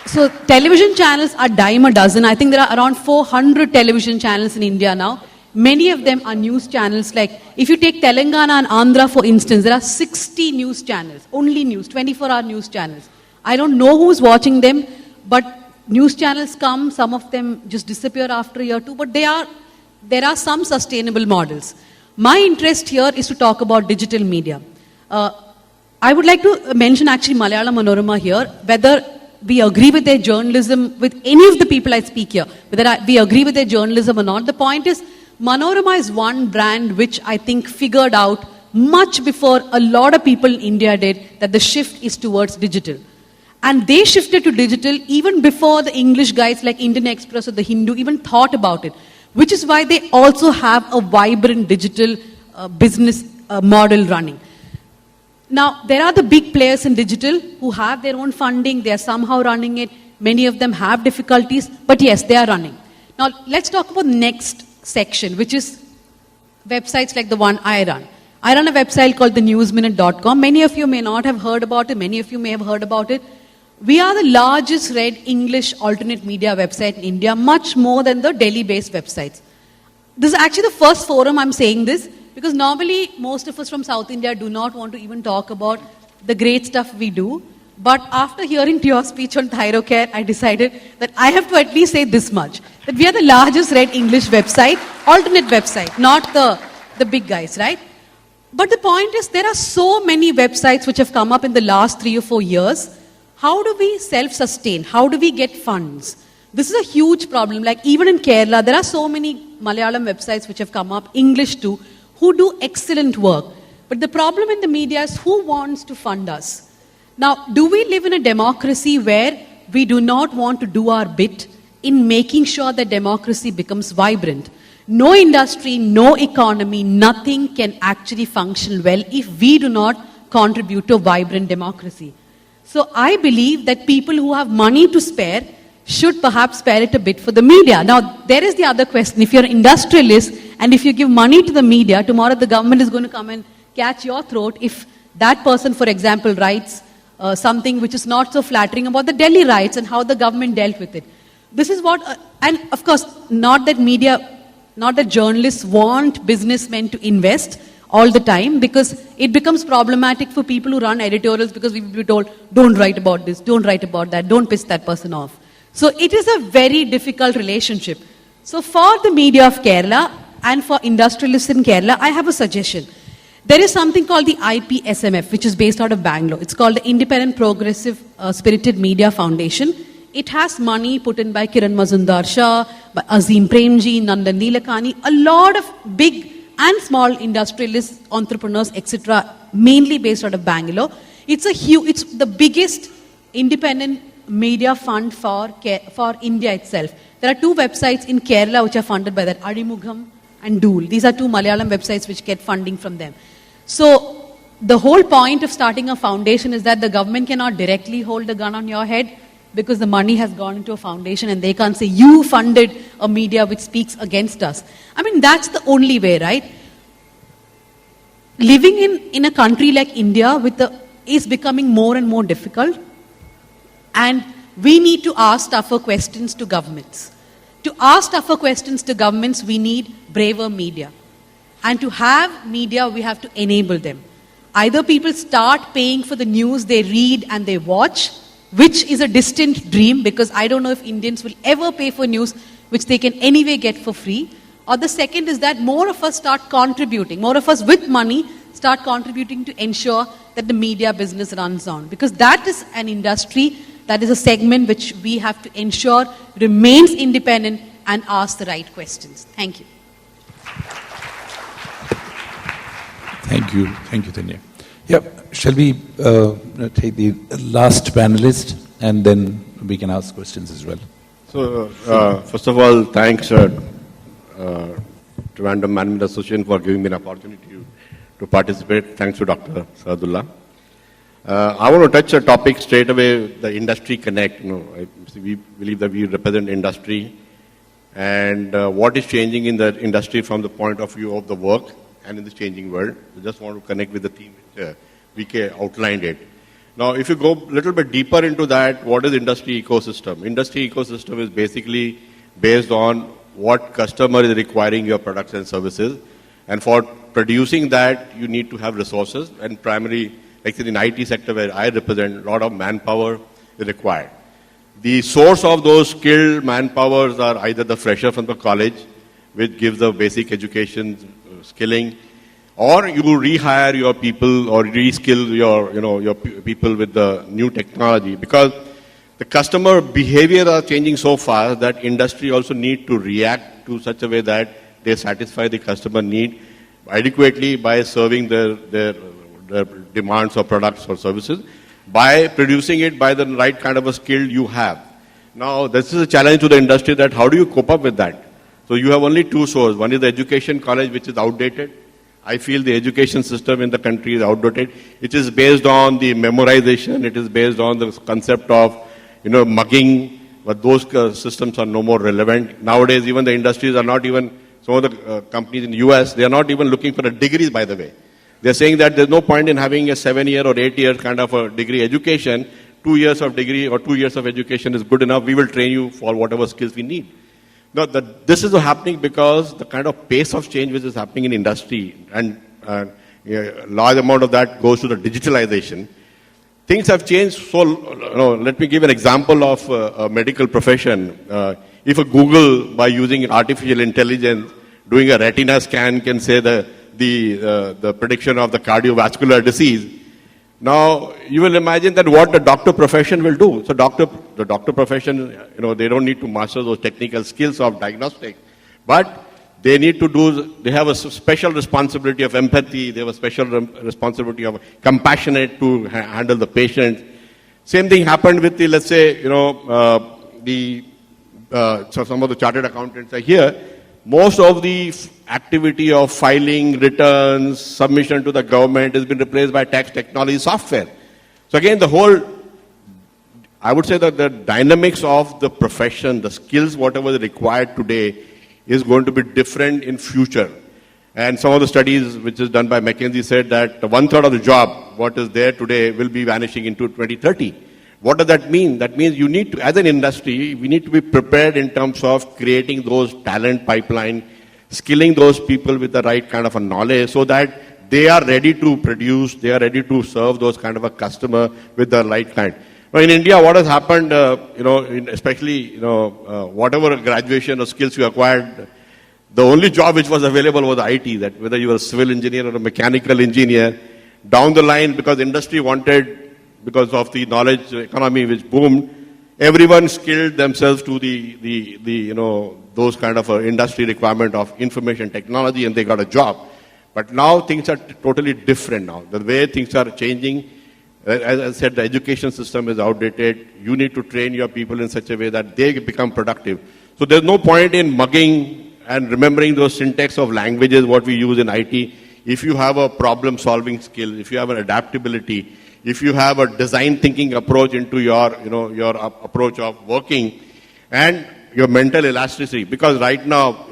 So television channels are dime a dozen. I think there are around 400 television channels in India now. Many of them are news channels. Like if you take Telangana and Andhra, for instance, there are 60 news channels, only news, 24-hour news channels. I don't know who's watching them, but news channels come, some of them just disappear after a year or two, but there are some sustainable models. My interest here is to talk about digital media. I would like to mention actually Malayalam Manorama here, whether we agree with their journalism, with any of the people I speak here, whether we agree with their journalism or not. The point is, Manorama is one brand which I think figured out much before a lot of people in India did that the shift is towards digital. And they shifted to digital even before the English guys like Indian Express or the Hindu even thought about it, which is why they also have a vibrant digital business model running. Now, there are the big players in digital who have their own funding, they are somehow running it, many of them have difficulties, but yes, they are running. Now, let's talk about the next section, which is websites like the one I run. I run a website called thenewsminute.com. Many of you may not have heard about it, many of you may have heard about it. We are the largest read English alternate media website in India, much more than the Delhi-based websites. This is actually the first forum I'm saying this, because normally most of us from South India do not want to even talk about the great stuff we do. But after hearing your speech on Thyrocare, I decided that I have to at least say this much, that we are the largest read English website, alternate website, not the big guys, right? But the point is, there are so many websites which have come up in the last 3 or 4 years how do we self-sustain? How do we get funds? This is a huge problem. Like even in Kerala, there are so many Malayalam websites which have come up, English too, who do excellent work. But the problem in the media is who wants to fund us? Now, do we live in a democracy where we do not want to do our bit in making sure that democracy becomes vibrant? No industry, no economy, nothing can actually function well if we do not contribute to a vibrant democracy. So I believe that people who have money to spare should perhaps spare it a bit for the media. Now, there is the other question. If you're an industrialist and if you give money to the media, tomorrow the government is going to come and catch your throat if that person, for example, writes something which is not so flattering about the Delhi riots and how the government dealt with it. This is what, and of course, not that journalists want businessmen to invest all the time, because it becomes problematic for people who run editorials because we will be told, don't write about this, don't write about that, don't piss that person off. So it is a very difficult relationship. So for the media of Kerala and for industrialists in Kerala, I have a suggestion. There is something called the IPSMF, which is based out of Bangalore. It's called the Independent Progressive Spirited Media Foundation. It has money put in by Kiran Mazumdar Shah, by Azim Premji, Nandan Nilekani, a lot of big and small industrialists, entrepreneurs, etc., mainly based out of Bangalore. It's the biggest independent media fund for India itself. There are two websites in Kerala which are funded by that, Adimugham and Dool. These are two Malayalam websites which get funding from them. So the whole point of starting a foundation is that the government cannot directly hold the gun on your head because the money has gone into a foundation and they can't say, you funded a media which speaks against us. I mean, that's the only way, right? Living in a country like India is becoming more and more difficult, and we need to ask tougher questions to governments. To ask tougher questions to governments, we need braver media. And to have media, we have to enable them. Either people start paying for the news they read and they watch, which is a distant dream, because I don't know if Indians will ever pay for news which they can anyway get for free. Or the second is that more of us start contributing, more of us with money start contributing to ensure that the media business runs on. Because that is an industry, that is a segment which we have to ensure remains independent and asks the right questions. Thank you. Thank you, Dhanya. Yeah, shall we take the last panelist and then we can ask questions as well? So, first of all, thanks to Random Management Association for giving me an opportunity to participate. Thanks to Dr. Saadullah. I want to touch a topic straight away, the industry connect. We believe that we represent industry and what is changing in the industry from the point of view of the work and in this changing world. I just want to connect with the theme which VK outlined it. Now, if you go a little bit deeper into that, what is industry ecosystem? Industry ecosystem is basically based on what customer is requiring your products and services. And for producing that, you need to have resources. And primarily, like in the IT sector where I represent, a lot of manpower is required. The source of those skilled manpowers are either the fresher from the college, which gives the basic education, skilling, or you rehire your people or reskill your people with the new technology, because the customer behavior are changing so fast that industry also need to react to such a way that they satisfy the customer need adequately by serving their demands or products or services, by producing it by the right kind of a skill you have. Now, this is a challenge to the industry, that how do you cope up with that? So you have only two sources. One is the education college, which is outdated. I feel the education system in the country is outdated. It is based on the memorization. It is based on the concept of, mugging. But those systems are no more relevant. Nowadays, even the industries are not even, some of the companies in the US, they are not even looking for the degrees, by the way. They're saying that there's no point in having a 7-year or 8-year kind of a degree education. 2 years of degree or 2 years of education is good enough. We will train you for whatever skills we need. Now, this is happening because the kind of pace of change which is happening in industry, and a large amount of that goes to the digitalization. Things have changed. So, let me give an example of a medical profession. If a Google, by using artificial intelligence, doing a retina scan, can say the prediction of the cardiovascular disease. Now, you will imagine that what the doctor profession will do. So the doctor profession, they don't need to master those technical skills of diagnostic, but they need to they have a special responsibility of empathy, they have a special responsibility of compassionate to handle the patient. Same thing happened with the, let's say, so some of the chartered accountants are here. Most of the activity of filing returns, submission to the government has been replaced by tax technology software. So again, I would say that the dynamics of the profession, the skills, whatever is required today, is going to be different in future. And some of the studies which is done by McKinsey said that 1/3 of the job, what is there today, will be vanishing into 2030. What does that mean? That means you need to, as an industry, we need to be prepared in terms of creating those talent pipeline, skilling those people with the right kind of a knowledge so that they are ready to produce, they are ready to serve those kind of a customer with the right kind. Now in India, what has happened, especially, whatever graduation or skills you acquired, the only job which was available was IT, that whether you were a civil engineer or a mechanical engineer, down the line, because industry wanted, because of the knowledge economy which boomed, everyone skilled themselves to those kind of industry requirement of information technology, and they got a job. But now things are totally different now. The way things are changing, as I said, the education system is outdated. You need to train your people in such a way that they become productive. So there's no point in mugging and remembering those syntax of languages, what we use in IT. If you have a problem-solving skill, if you have an adaptability, if you have a design thinking approach into your approach of working, and your mental elasticity, because right now,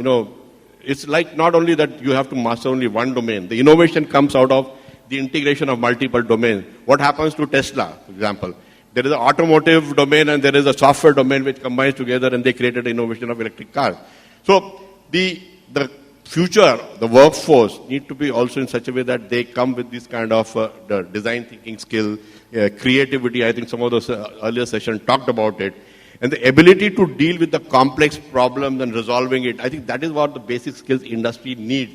it's like not only that you have to master only one domain. The innovation comes out of the integration of multiple domains. What happens to Tesla, for example? There is an automotive domain and there is a software domain which combines together, and they created innovation of electric cars. So the future, the workforce need to be also in such a way that they come with this kind of the design thinking skill, creativity. I think some of those earlier sessions talked about it. And the ability to deal with the complex problems and resolving it. I think that is what the basic skills industry needs.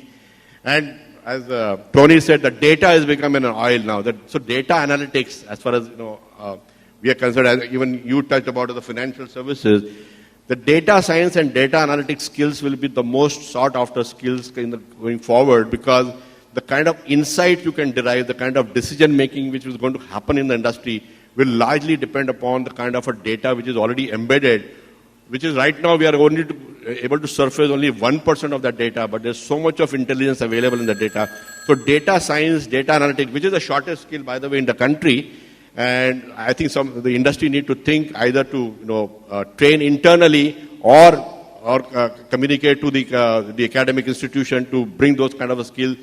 And as Tony said, the data has become an oil now. So data analytics, as far as we are concerned, as even you touched about the financial services, the data science and data analytics skills will be the most sought after skills going forward, because the kind of insight you can derive, the kind of decision making which is going to happen in the industry will largely depend upon the kind of a data which is already embedded, which is right now we are only able to surface only 1% of that data, but there's so much of intelligence available in the data. So data science, data analytics, which is the shortest skill, by the way, in the country. And I think the industry need to think either to train internally or communicate to the academic institution to bring those kind of a skill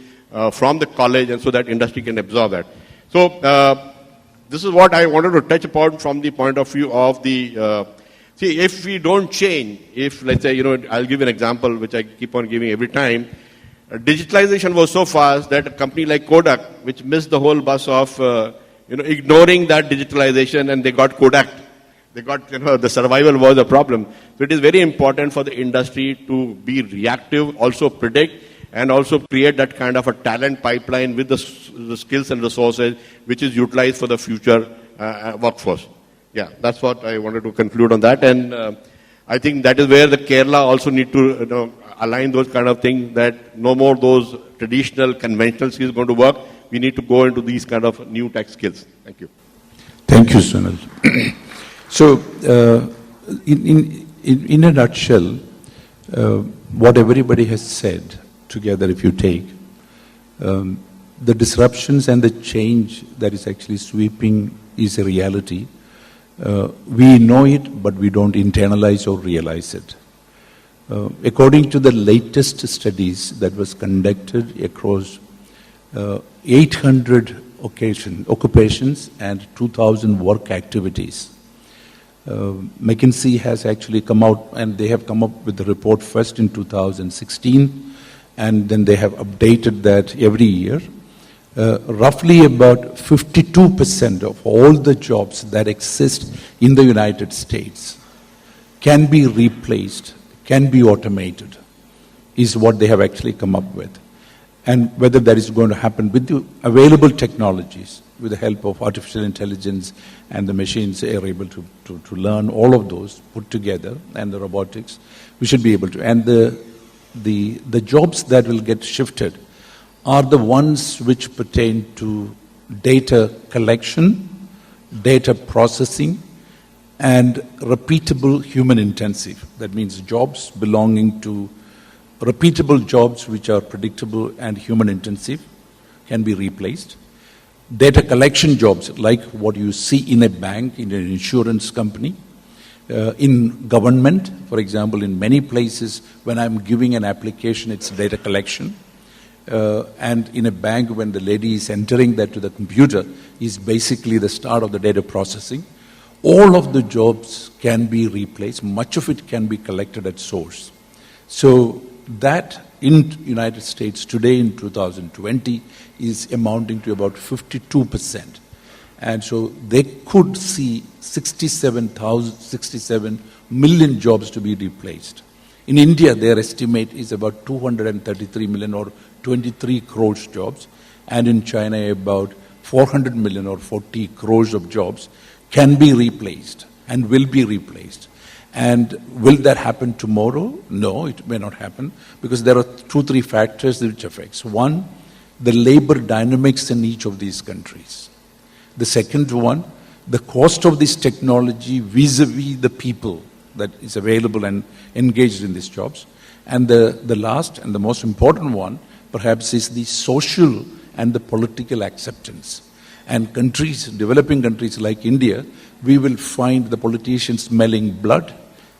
from the college, and so that industry can absorb that. So this is what I wanted to touch upon from the point of view of the see, if we don't change, if let's say I'll give an example which I keep on giving every time. Digitalization was so fast that a company like Kodak, which missed the whole bus of ignoring that digitalization, and they got Kodak. They got, the survival was a problem. So it is very important for the industry to be reactive, also predict, and also create that kind of a talent pipeline with the skills and resources which is utilized for the future workforce. Yeah, that's what I wanted to conclude on that. And I think that is where the Kerala also need to align those kind of things, that no more those traditional, conventional skills going to work. We need to go into these kind of new tech skills. Thank you. Thank you, Sunil. So, in a nutshell, what everybody has said together, if you take, the disruptions and the change that is actually sweeping is a reality. We know it, but we don't internalize or realize it. According to the latest studies that was conducted across 800 occupations and 2,000 work activities. McKinsey has actually come out, and they have come up with the report first in 2016, and then they have updated that every year. Roughly about 52% of all the jobs that exist in the United States can be replaced, can be automated, is what they have actually come up with. and whether that is going to happen with the available technologies, with the help of artificial intelligence and the machines are able to learn all of those put together, and the robotics, we should be able to. And the jobs that will get shifted are the ones which pertain to data collection, data processing, and repeatable human intensive. That means jobs belonging to repeatable jobs which are predictable and human intensive can be replaced. Data collection jobs like what you see in a bank, in an insurance company, in government, for example, in many places when I'm giving an application, it's data collection. And in a bank, when the lady is entering that to the computer, is basically the start of the data processing. All of the jobs can be replaced. Much of it can be collected at source. So that in United States today in 2020 is amounting to about 52%. And so they could see 67 million jobs to be replaced. In India, their estimate is about 233 million or 23 crores jobs. And in China, about 400 million or 40 crores of jobs can be replaced and will be replaced. And will that happen tomorrow? No, it may not happen, because there are 2-3 factors which affects. One, the labor dynamics in each of these countries. The second one, the cost of this technology vis-a-vis the people that is available and engaged in these jobs. And the last and the most important one, perhaps, is the social and the political acceptance. And countries, developing countries like India, we will find the politicians smelling blood.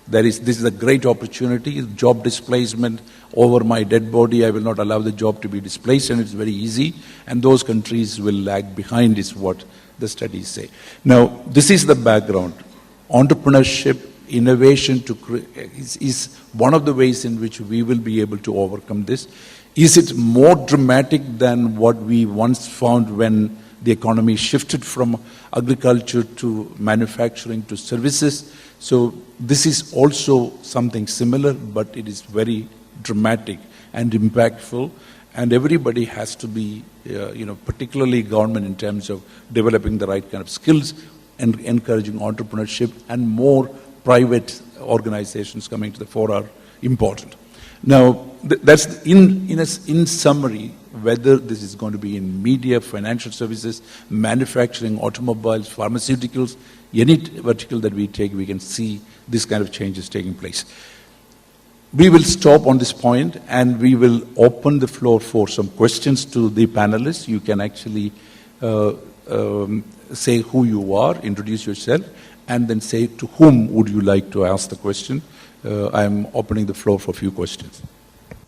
This is a great opportunity, job displacement over my dead body. I will not allow the job to be displaced, and it's very easy. And those countries will lag behind, is what the studies say. Now, this is the background. Entrepreneurship, innovation is one of the ways in which we will be able to overcome this. Is it more dramatic than what we once found when the economy shifted from agriculture to manufacturing to services? So this is also something similar, but it is very dramatic and impactful. And everybody has to be, particularly government, in terms of developing the right kind of skills and encouraging entrepreneurship, and more private organizations coming to the fore are important. Now, that's in summary, whether this is going to be in media, financial services, manufacturing, automobiles, pharmaceuticals, any vertical that we take, we can see this kind of changes taking place. We will stop on this point and we will open the floor for some questions to the panelists. You can actually say who you are, introduce yourself, and then say to whom would you like to ask the question. I am opening the floor for a few questions.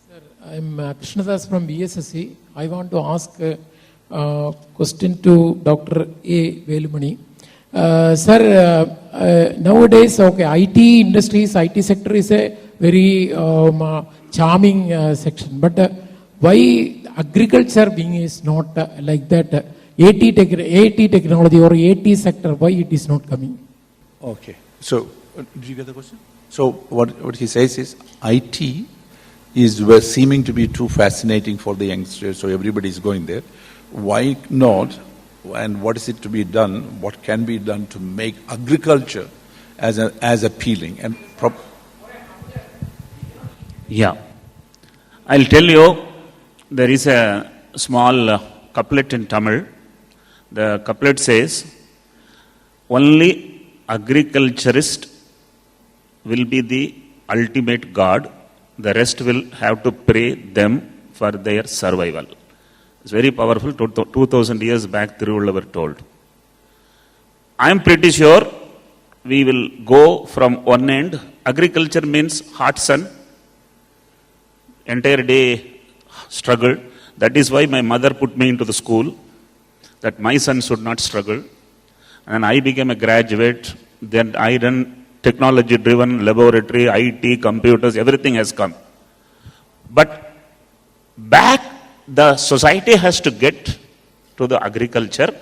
Sir, I am Krishnadas from BSSC. I want to ask a question to Dr. A. Velumani. Sir, nowadays, IT industries, IT sector is a very charming section. But why agriculture being is not like that? AT technology or AT sector, why it is not coming? Okay. So, did you get the question? So, what he says is IT is seeming to be too fascinating for the youngsters, so everybody is going there. Why not? And what is it to be done? What can be done to make agriculture as appealing and Yeah, I'll tell you, there is a small couplet in Tamil. The couplet says, only agriculturist will be the ultimate God. The rest will have to pray them for their survival. It's very powerful. 2000 years back, Thiruvallur told. I am pretty sure we will go from one end. Agriculture means hot sun, entire day struggle. That is why my mother put me into the school, that my son should not struggle. And I became a graduate. Then I done technology-driven laboratory, IT, computers, everything has come. But back, the society has to get to the agriculture.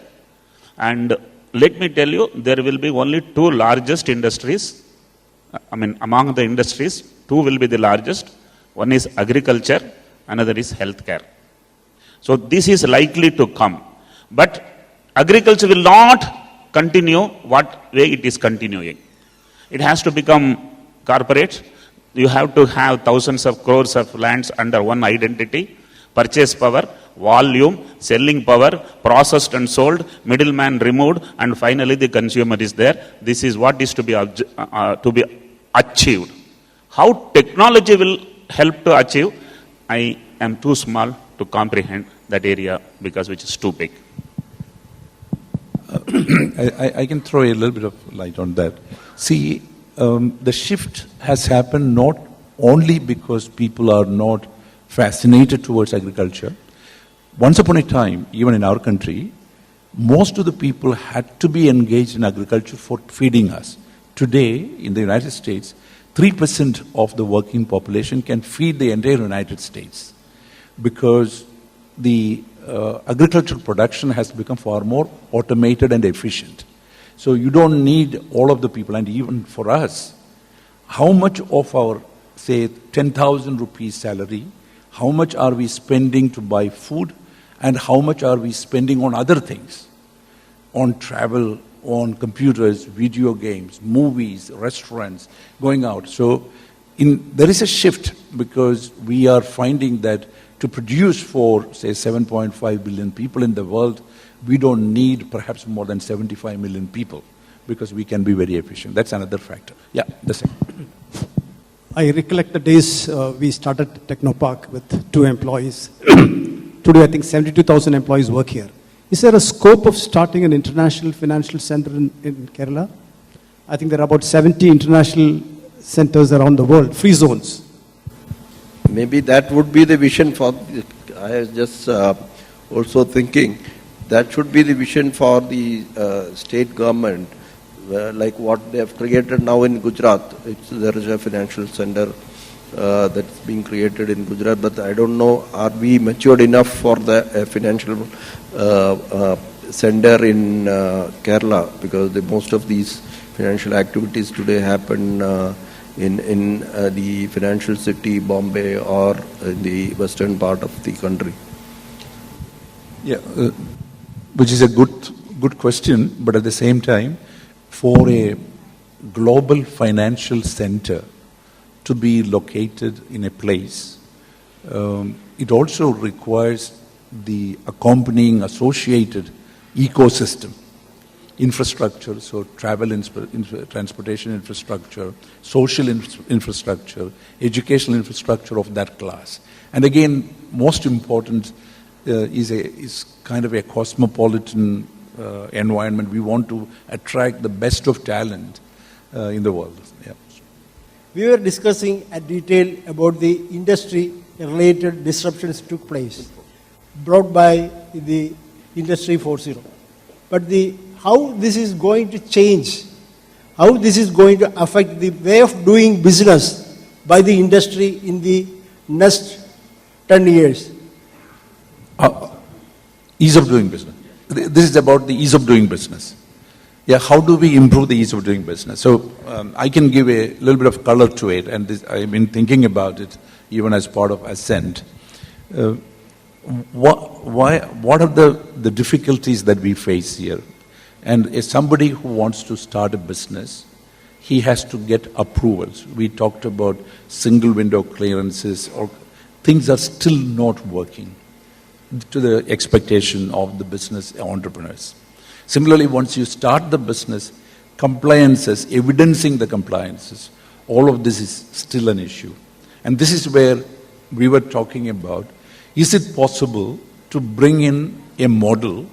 And let me tell you, there will be only two largest industries. Among the industries, two will be the largest. One is agriculture, another is healthcare. So this is likely to come. But agriculture will not continue what way it is continuing. It has to become corporate. You have to have thousands of crores of lands under one identity, purchase power, volume, selling power, processed and sold, middleman removed, and finally the consumer is there. This is what is to be achieved. How technology will help to achieve, I am too small to comprehend that area because which is too big. I can throw a little bit of light on that. See, the shift has happened not only because people are not fascinated towards agriculture. Once upon a time, even in our country, most of the people had to be engaged in agriculture for feeding us. Today, in the United States, 3% of the working population can feed the entire United States because the agricultural production has become far more automated and efficient. So you don't need all of the people, and even for us, how much of our, say, 10,000 rupees salary, how much are we spending to buy food, and how much are we spending on other things, on travel, on computers, video games, movies, restaurants, going out. So there is a shift because we are finding that to produce for, say, 7.5 billion people in the world, we don't need perhaps more than 75 million people because we can be very efficient. That's another factor. Yeah, the same. I recollect the days we started Technopark with 2 employees. Today, I think 72,000 employees work here. Is there a scope of starting an international financial center in Kerala? I think there are about 70 international centers around the world, free zones. Maybe that would be the vision for, I was just also thinking, that should be the vision for the state government, like what they have created now in Gujarat. There is a financial center that's being created in Gujarat, but I don't know, are we matured enough for the financial center in Kerala? Because most of these financial activities today happen in the financial city, Bombay, or in the western part of the country. Yeah, which is a good question, but at the same time, for a global financial center to be located in a place, it also requires the accompanying associated ecosystem, infrastructure, so travel, transportation infrastructure, social infrastructure, educational infrastructure of that class. And again, most important is kind of a cosmopolitan environment. We want to attract the best of talent in the world. Yeah. We were discussing at detail about the industry-related disruptions took place, brought by the Industry 4.0. But how this is going to change, how this is going to affect the way of doing business by the industry in the next 10 years? Ease of doing business. This is about the ease of doing business. Yeah, how do we improve the ease of doing business? So I can give a little bit of color to it, and I've been thinking about it even as part of Ascent. What are the difficulties that we face here? And as somebody who wants to start a business, he has to get approvals. We talked about single window clearances, or things are still not working to the expectation of the business entrepreneurs. Similarly, once you start the business, compliances, evidencing the compliances, all of this is still an issue. And this is where we were talking about, is it possible to bring in a model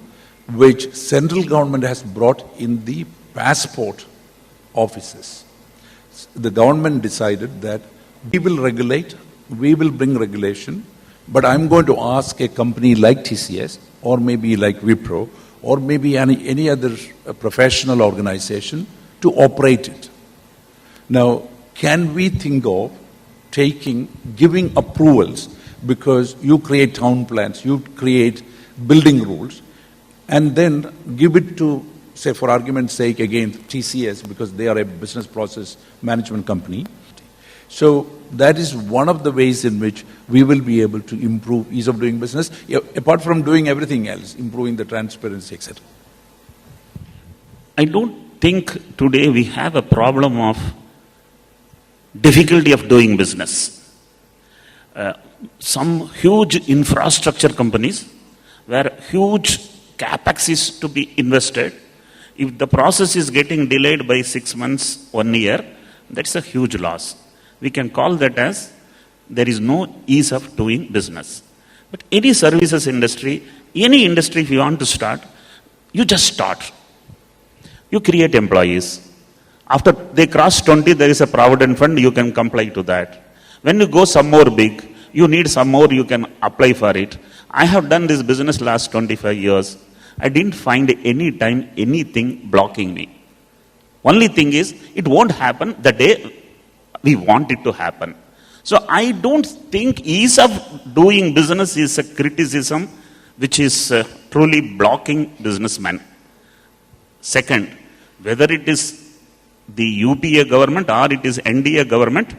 which central government has brought in the passport offices? The government decided that we will regulate, we will bring regulation, but I'm going to ask a company like TCS, or maybe like Wipro, or maybe any other professional organization to operate it. Now, can we think of giving approvals, because you create town plans, you create building rules, and then give it to, say, for argument's sake, again, TCS, because they are a business process management company. So that is one of the ways in which we will be able to improve ease of doing business, apart from doing everything else, improving the transparency, etc. I don't think today we have a problem of difficulty of doing business. Some huge infrastructure companies where huge capex is to be invested, if the process is getting delayed by 6 months, 1 year, that's a huge loss. We can call that as there is no ease of doing business. But any services industry, any industry if you want to start, you just start. You create employees. After they cross 20, there is a provident fund, you can comply to that. When you go some more big, you need some more, you can apply for it. I have done this business last 25 years. I didn't find any time anything blocking me. Only thing is, it won't happen the day we want it to happen. So I don't think ease of doing business is a criticism which is truly blocking businessmen. Second, whether it is the UPA government or it is NDA government,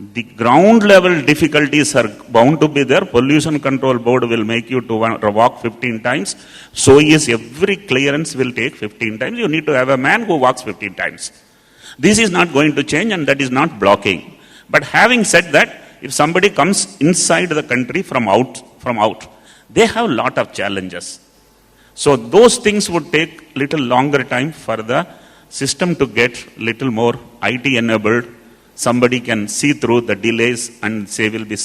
the ground level difficulties are bound to be there. Pollution Control Board will make you to walk 15 times. So yes, every clearance will take 15 times. You need to have a man who walks 15 times. This is not going to change and that is not blocking. But having said that, if somebody comes inside the country from out, they have a lot of challenges. So those things would take little longer time for the system to get little more IT enabled. Somebody can see through the delays and say will be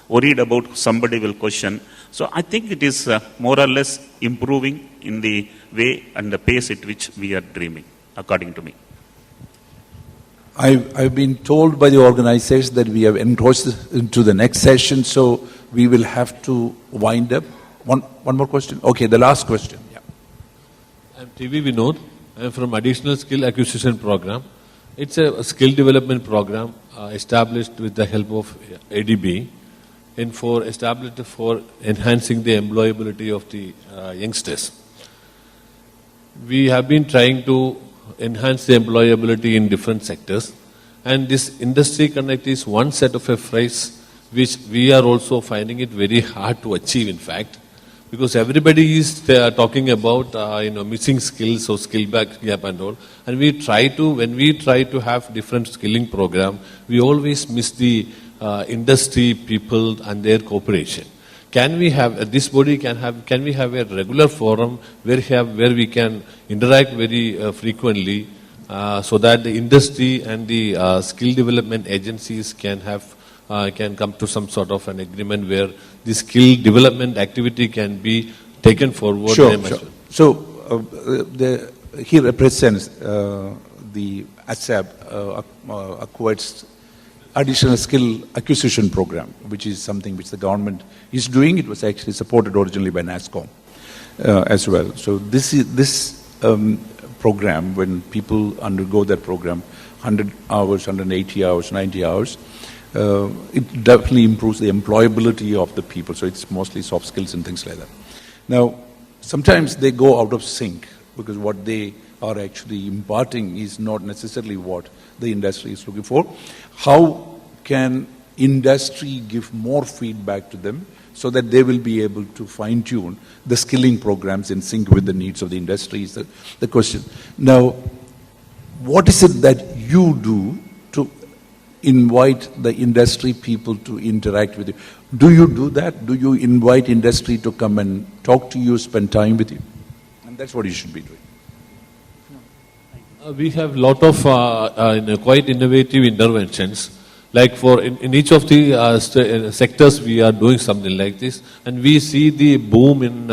worried about somebody will question. So I think it is more or less improving in the way and the pace at which we are dreaming, according to me. I've been told by the organizers that we have encroached into the next session, so we will have to wind up. One more question? Okay, the last question. Yeah. I'm TV Vinod. I'm from Additional Skill Acquisition Program. It's a skill development program established with the help of ADB established for enhancing the employability of the youngsters. We have been trying to enhance the employability in different sectors, and this Industry Connect is one set of a phrase which we are also finding it very hard to achieve, in fact, because everybody is talking about missing skills or skill gap and all, and when we try to have different skilling program, we always miss the industry people and their cooperation. Can we have this body can we have a regular forum where we can interact very frequently so that the industry and the skill development agencies can come to some sort of an agreement where the skill development activity can be taken forward? Sure. So he represents the ASAP, Acquired Additional Skill Acquisition Program, which is something which the government is doing. It was actually supported originally by NASSCOM as well. So this program, when people undergo that program, 100 hours, 180 hours, 90 hours, it definitely improves the employability of the people. So it's mostly soft skills and things like that. Now, sometimes they go out of sync because what they are actually imparting is not necessarily what the industry is looking for. How can industry give more feedback to them so that they will be able to fine-tune the skilling programs in sync with the needs of the industry is the question. Now, what is it that you do to invite the industry people to interact with you? Do you do that? Do you invite industry to come and talk to you, spend time with you? And that's what you should be doing. We have a lot of quite innovative interventions. Like in each of the sectors, we are doing something like this, and we see the boom in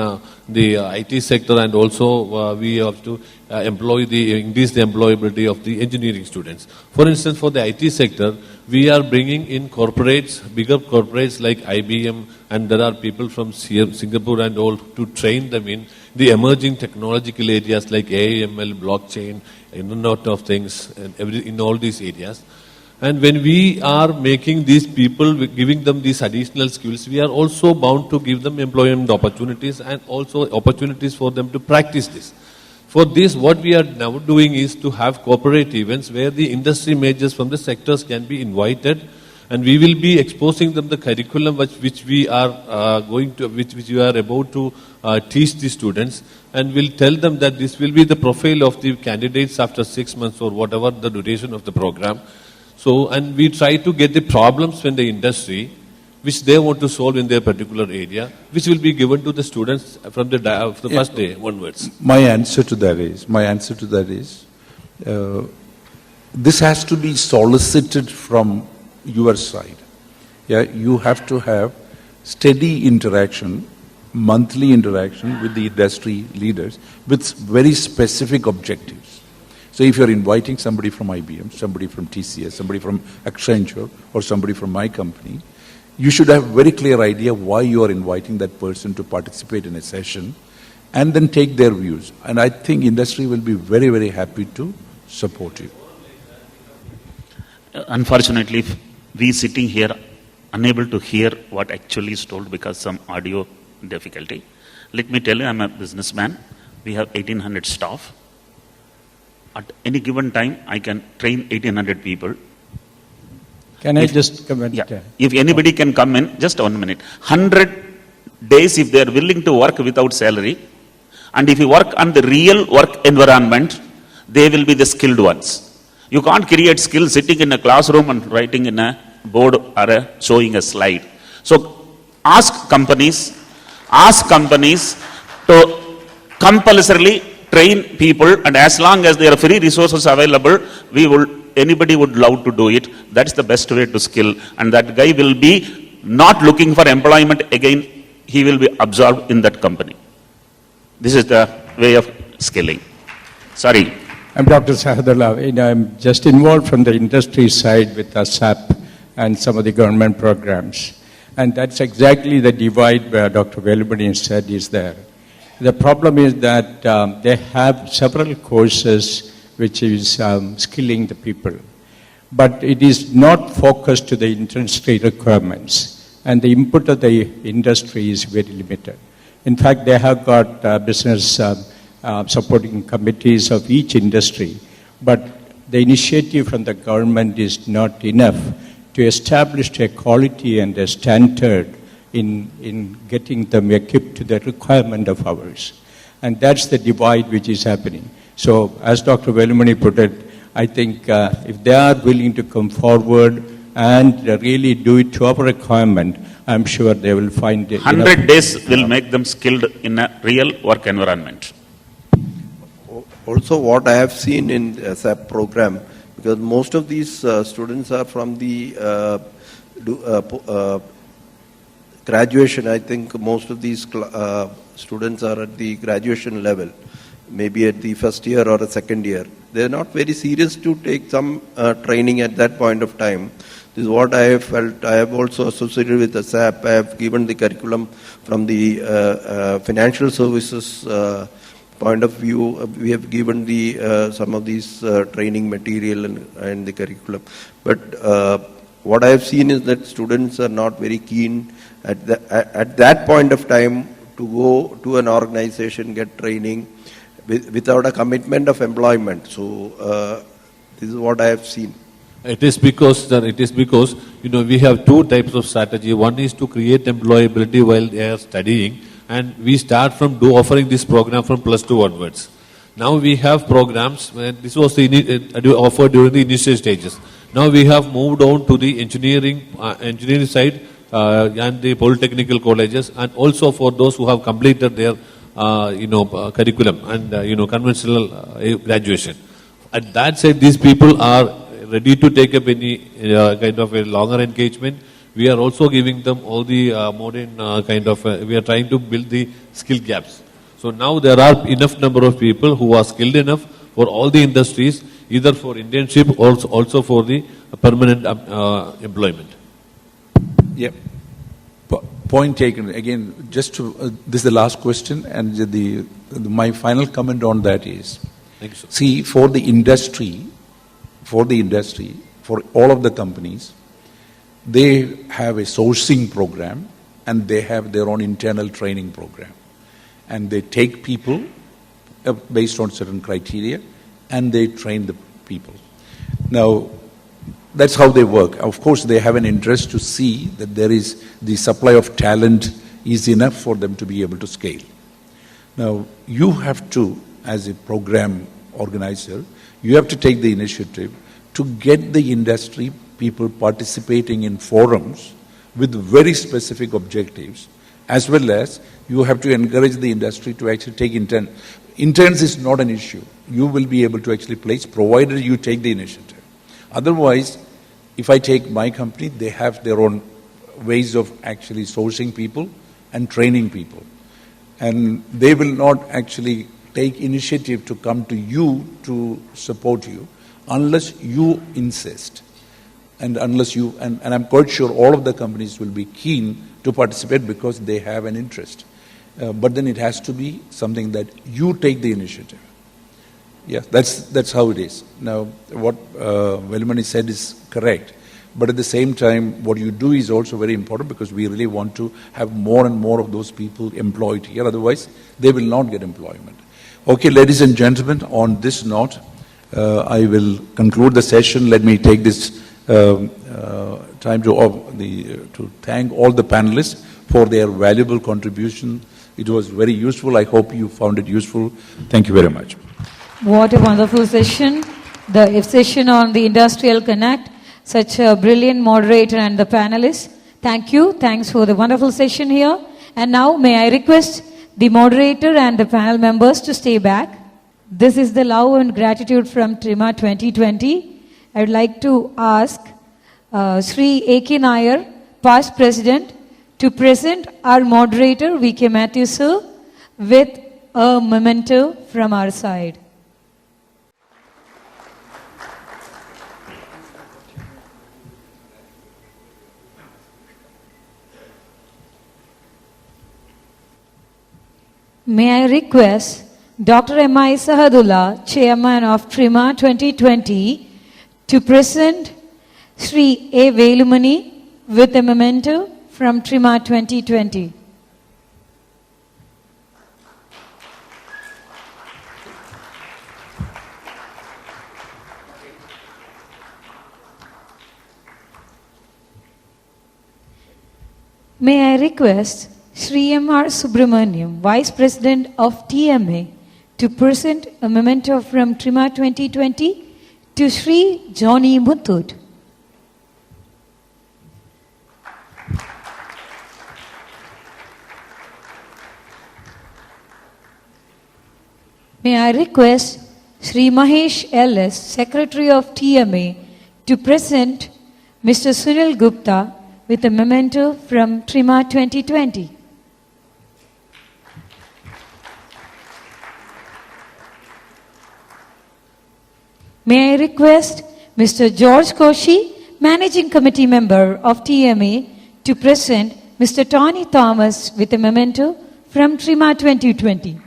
the IT sector, and also we have to increase the employability of the engineering students. For instance, for the IT sector, we are bringing in corporates, bigger corporates like IBM, and there are people from Singapore and all to train them in the emerging technological areas like AI, ML, blockchain, Internet of Things, and in all these areas. And when we are making these people, giving them these additional skills, we are also bound to give them employment opportunities and also opportunities for them to practice this. For this, what we are now doing is to have corporate events where the industry majors from the sectors can be invited, And we will be exposing them the curriculum which we are which we are about to teach the students, and we'll tell them that this will be the profile of the candidates after 6 months or whatever the duration of the program. So, and we try to get the problems from the industry which they want to solve in their particular area, which will be given to the students from the first day onwards. My answer to that is, this has to be solicited from your side. Yeah, you have to have steady interaction, monthly interaction with the industry leaders with very specific objectives. So if you're inviting somebody from IBM, somebody from TCS, somebody from Accenture, or somebody from my company, you should have a very clear idea why you are inviting that person to participate in a session, and then take their views. And I think industry will be very, very happy to support you. Unfortunately, we sitting here unable to hear what actually is told because some audio difficulty. Let me tell you, I'm a businessman. We have 1,800 staff. At any given time, I can train 1,800 people. Can I just comment? Yeah. If anybody can come in, just 1 minute. 100 days if they are willing to work without salary, and if you work on the real work environment, they will be the skilled ones. You can't create skills sitting in a classroom and writing in a board or showing a slide. So ask companies to compulsorily train people, and as long as there are free resources available, anybody would love to do it. That's the best way to skill. And that guy will be not looking for employment again. He will be absorbed in that company. This is the way of skilling. Sorry. I'm Dr. Sahadullah. I'm just involved from the industry side with SAP and some of the government programs. And that's exactly the divide where Dr. Velumani said is there. The problem is that they have several courses which is skilling the people. But it is not focused to the industry requirements, and the input of the industry is very limited. In fact, they have got business supporting committees of each industry, but the initiative from the government is not enough to establish a quality and a standard in getting them equipped to the requirement of ours. And that's the divide which is happening. So, as Dr. Velumani put it, I think if they are willing to come forward and really do it to our requirement, I'm sure they will find it. 100 days will make them skilled in a real work environment. Also, what I have seen in the SAP program, because most of these students are from the graduation. I think most of these students are at the graduation level, maybe at the first year or a second year. They are not very serious to take some training at that point of time. This is what I have felt. I have also associated with the SAP. I have given the curriculum from the financial services point of view. We have given the some of these training material and the curriculum. But what I have seen is that students are not very keen at that point of time to go to an organization, get training without a commitment of employment. So this is what I have seen. It is because we have two types of strategy. One is to create employability while they are studying, and we start from offering this program from +2 onwards. Now we have programs. This was offered during the initial stages. Now we have moved on to the engineering side and the polytechnical colleges, and also for those who have completed their curriculum and conventional graduation. At that side, these people are ready to take up any kind of a longer engagement. We are also giving them all the modern we are trying to build the skill gaps. So now there are enough number of people who are skilled enough for all the industries, either for internship or also for the permanent employment. Yeah. Point taken. Again, just to, this is the last question, and my final comment on that is, Thank you, sir. See, for the industry, for all of the companies, they have a sourcing program and they have their own internal training program. And they take people based on certain criteria and they train the people. Now, that's how they work. Of course, they have an interest to see that there is the supply of talent is enough for them to be able to scale. Now, you have to, as a program organizer, you have to take the initiative to get the industry people participating in forums with very specific objectives, as well as you have to encourage the industry to actually take interns. Interns is not an issue. You will be able to actually place, provided you take the initiative. Otherwise, if I take my company, they have their own ways of actually sourcing people and training people. And they will not actually take initiative to come to you to support you unless you insist. And unless you, and I'm quite sure all of the companies will be keen to participate because they have an interest. But then it has to be something that you take the initiative. Yeah, that's how it is. Now, what Velumani said is correct. But at the same time, what you do is also very important because we really want to have more and more of those people employed here. Otherwise, they will not get employment. Okay, ladies and gentlemen, on this note, I will conclude the session. Let me take this time to thank all the panelists for their valuable contribution. It was very useful. I hope you found it useful. Thank you very much. What a wonderful session. The session on the Industrial Connect. Such a brilliant moderator and the panelists. Thank you. Thanks for the wonderful session here. And now may I request the moderator and the panel members to stay back. This is the love and gratitude from TRIMA 2020. I would like to ask Sri A.K. Nair, past president, to present our moderator, V.K. Mathews sir, with a memento from our side. May I request Dr. M.I. Sahadullah, Chairman of TRIMA 2020, to present Sri A. Velumani with a memento from TRIMA 2020. May I request Sri M.R. Subramaniam, Vice President of TMA, to present a memento from TRIMA 2020 to Sri Johnny Muthoot. May I request Sri Mahesh Ellis, Secretary of TMA, to present Mr. Sunil Gupta with a memento from TRIMA 2020. May I request Mr. George Koshi, Managing Committee Member of TMA, to present Mr. Tony Thomas with a memento from TRIMA 2020.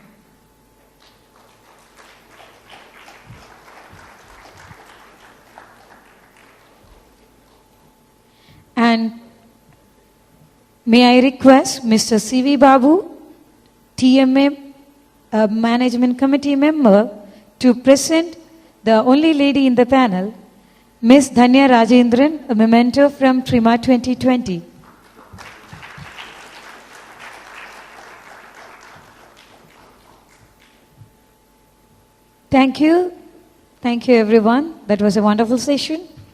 And may I request Mr. C.V. Babu, TMA Management Committee Member, to present the only lady in the panel, Ms. Dhanya Rajendran, a memento from TRIMA 2020. Thank you. Thank you, everyone. That was a wonderful session.